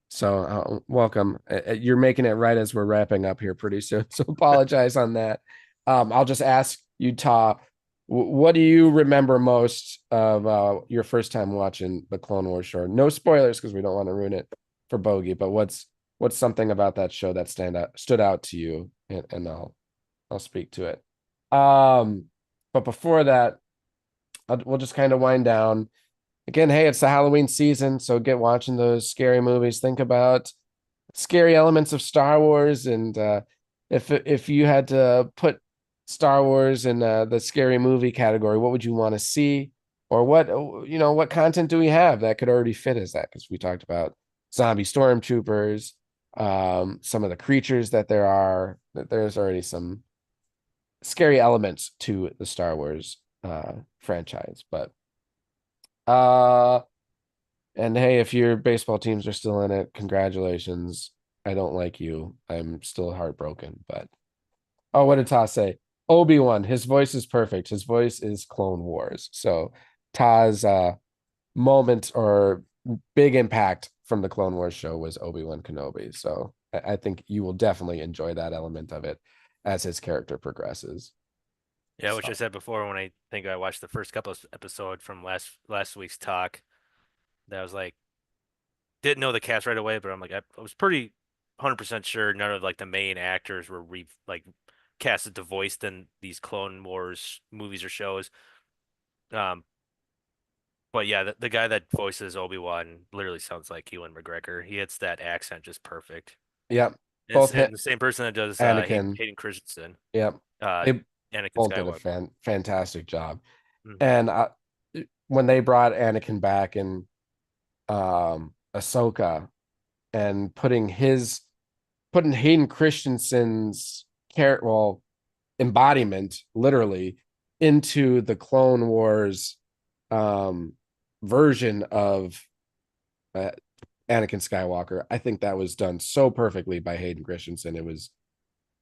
So welcome. You're making it right as we're wrapping up here pretty soon. So apologize on that. I'll just ask you, Ta, what do you remember most of your first time watching the Clone Wars show? No spoilers because we don't want to ruin it for Bogie. But what's something about that show that stood out to you? And I'll speak to it. But before that, we'll just kind of wind down. Again, hey, it's the Halloween season, so get watching those scary movies. Think about scary elements of Star Wars, and if you had to put Star Wars in the scary movie category, what would you want to see, or what content do we have that could already fit as that? Because we talked about zombie stormtroopers, some of the creatures that there are. There's already some scary elements to the Star Wars franchise, but uh and hey, if your baseball teams are still in it, congratulations. I don't like you. I'm still heartbroken, but oh, what did Taz say? Obi-Wan, his voice is perfect. His voice is Clone Wars. So Taz moment or big impact from the Clone Wars show was Obi-Wan Kenobi. So I think you will definitely enjoy that element of it as his character progresses. Yeah, which I So said before when I think I watched the first couple of episodes from last week's talk, that I was like, didn't know the cast right away, but I'm like, I was pretty 100% sure none of like the main actors were casted to voice in these Clone Wars movies or shows. Um, but yeah, the guy that voices Obi-Wan literally sounds like Ewan McGregor. He hits that accent just perfect. yep, And it's both and hit the same person that does Anakin. Hayden Christensen, Yep, uh, they Anakin both did a Skywalker. fantastic job. Hmm. And when they brought Anakin back in Ahsoka and putting Hayden Christensen's embodiment literally into the Clone Wars um version of uh, Anakin Skywalker, I think that was done so perfectly by Hayden Christensen. It was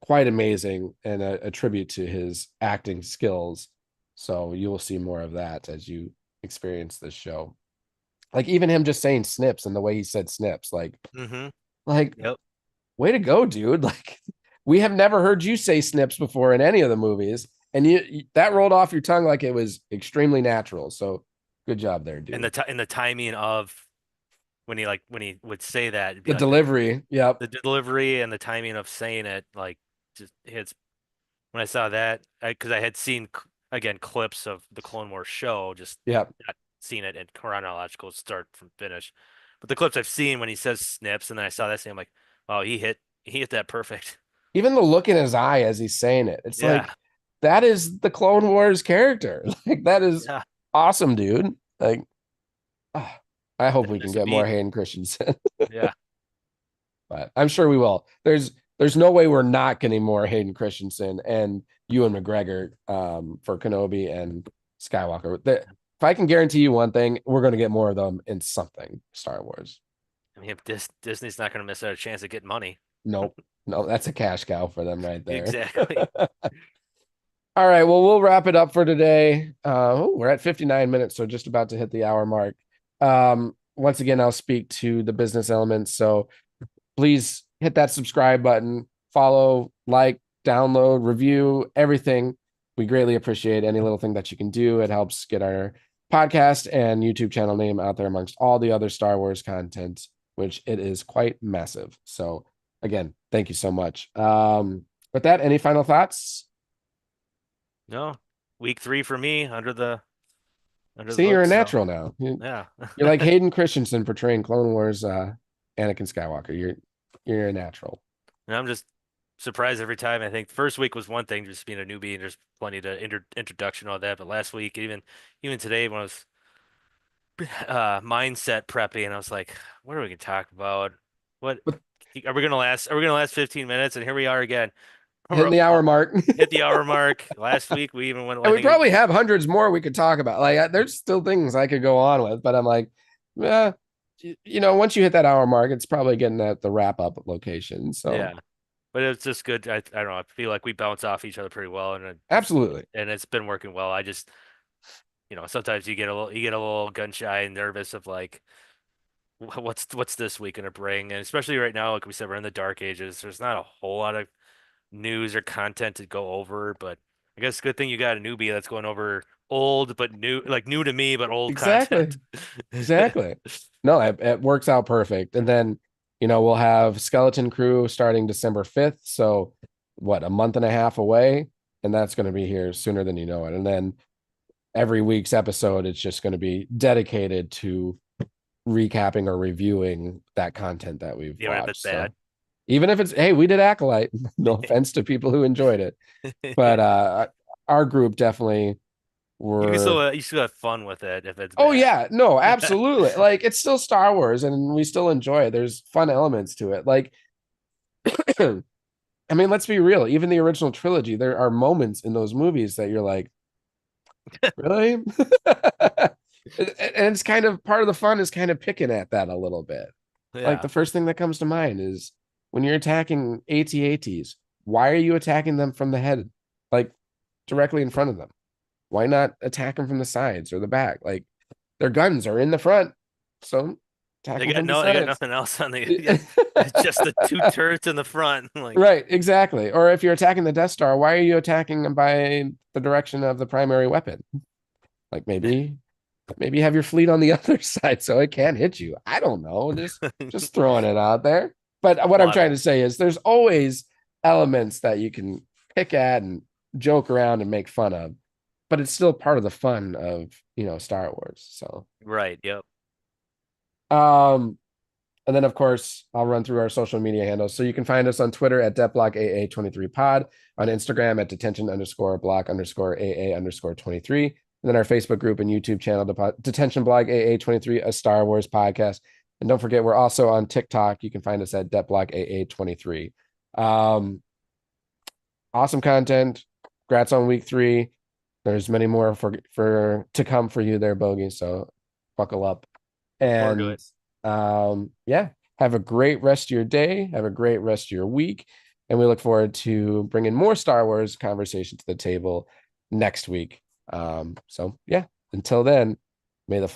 quite amazing and a tribute to his acting skills. So you will see more of that as you experience this show. Like even him just saying snips and the way he said snips, Hmm. like Yep. way to go, dude. Like we have never heard you say snips before in any of the movies. And that rolled off your tongue like it was extremely natural. So good job there, And dude. and the timing of when he would say that, it'd be The like delivery, yep, the delivery and the timing of saying it, like just hits. When I saw that, because I had seen again clips of the Clone Wars show, just yep. not seen it in chronological start from finish. But the clips I've seen when he says snips, and then I saw that scene, I'm like, oh, he hit that perfect. Even the look in his eye as he's saying it, it's Yeah, like that is the Clone Wars character. Like that is yeah, awesome, dude. Like ah, I hope we can and get more Sabine. Hayden Christensen, Yeah, but I'm sure we will. There's no way we're not getting more Hayden Christensen and Ewan McGregor for Kenobi and Skywalker. If I can guarantee you one thing, we're going to get more of them in something Star Wars. I mean, Disney's not going to miss out a chance of getting money. Nope. No, that's a cash cow for them right there. Exactly. All right, well, we'll wrap it up for today. We're at 59 minutes, so just about to hit the hour mark. Once again, I'll speak to the business elements. So please hit that subscribe button, follow, like, download, review, everything. We greatly appreciate any little thing that you can do. It helps get our podcast and YouTube channel name out there amongst all the other Star Wars content, which it is quite massive. So again, thank you so much. With that, any final thoughts? No, week 3 for me under the See, you're a books. So natural now. yeah. You're like Hayden Christensen portraying Clone Wars Anakin Skywalker. You're a natural. And I'm just surprised every time. I think first week was one thing, just being a newbie, and there's plenty to introduction and all that. But last week, even today, when I was mindset prepping, and I was like, what are we gonna talk about? What But are we gonna last? Are we gonna last 15 minutes? And here we are again. Hitting We're the hour mark. hit the hour mark. Last week we even went. And I we think it probably have hundreds more we could talk about. Like, there's still things I could go on with, but I'm like, yeah, once you hit that hour mark, it's probably getting at the wrap up location. So yeah. But it's just good. I don't know. I feel like we bounce off each other pretty well, and absolutely. it's been working well. I just sometimes you get a little gun shy and nervous of like what's this week gonna bring, and especially right now, like we said, we're in the dark ages. There's not a whole lot of news or content to go over, but I guess good thing you got a newbie that's going over old but new, like new to me but old Exactly. content. Exactly. No, it works out perfect. And then, we'll have Skeleton Crew starting December 5th. So what, a month and a half away? And that's going to be here sooner than you know it. And then every week's episode, it's just going to be dedicated to recapping or reviewing that content that we've Even if it's watched. So bad. even if it's, hey, we did Acolyte, no offense to people who enjoyed it, but our group definitely were. You still have fun with it if it's Oh bad. yeah, no, absolutely. Like, it's still Star Wars and we still enjoy it. There's fun elements to it. Like, I mean, let's be real. Even the original trilogy, there are moments in those movies that you're like, really? And it's kind of part of the fun is kind of picking at that a little bit. Like, Yeah. the first thing that comes to mind is when you're attacking AT-ATs, why are you attacking them from the head? Like, directly in front of them? Why not attack them from the sides or the back? Like, their guns are in the front, so attack them from the They got sides. nothing else on the just the two turrets in the front. Like Right, exactly. Or if you're attacking the Death Star, why are you attacking them by the direction of the primary weapon? Like, maybe have your fleet on the other side so it can't hit you. I don't know. Just throwing it out there. But what I'm plot trying to holes. say is there's always elements that you can pick at and joke around and make fun of, but it's still part of the fun of, Star Wars. So Right, yep. um and then, of course, I'll run through our social media handles. So you can find us on Twitter at DetBlockAA23pod, on Instagram at detention_block_AA_23, and then our Facebook group and YouTube channel, Detention Blog AA23, a Star Wars podcast. And don't forget, we're also on TikTok. You can find us at DetBlockAA23. Awesome content. Congrats on week 3. There's many more for to come for you there, Bogie. So buckle up. Look forward to And it. yeah, have a great rest of your day. Have a great rest of your week. And we look forward to bringing more Star Wars conversation to the table next week. So yeah, until then, may the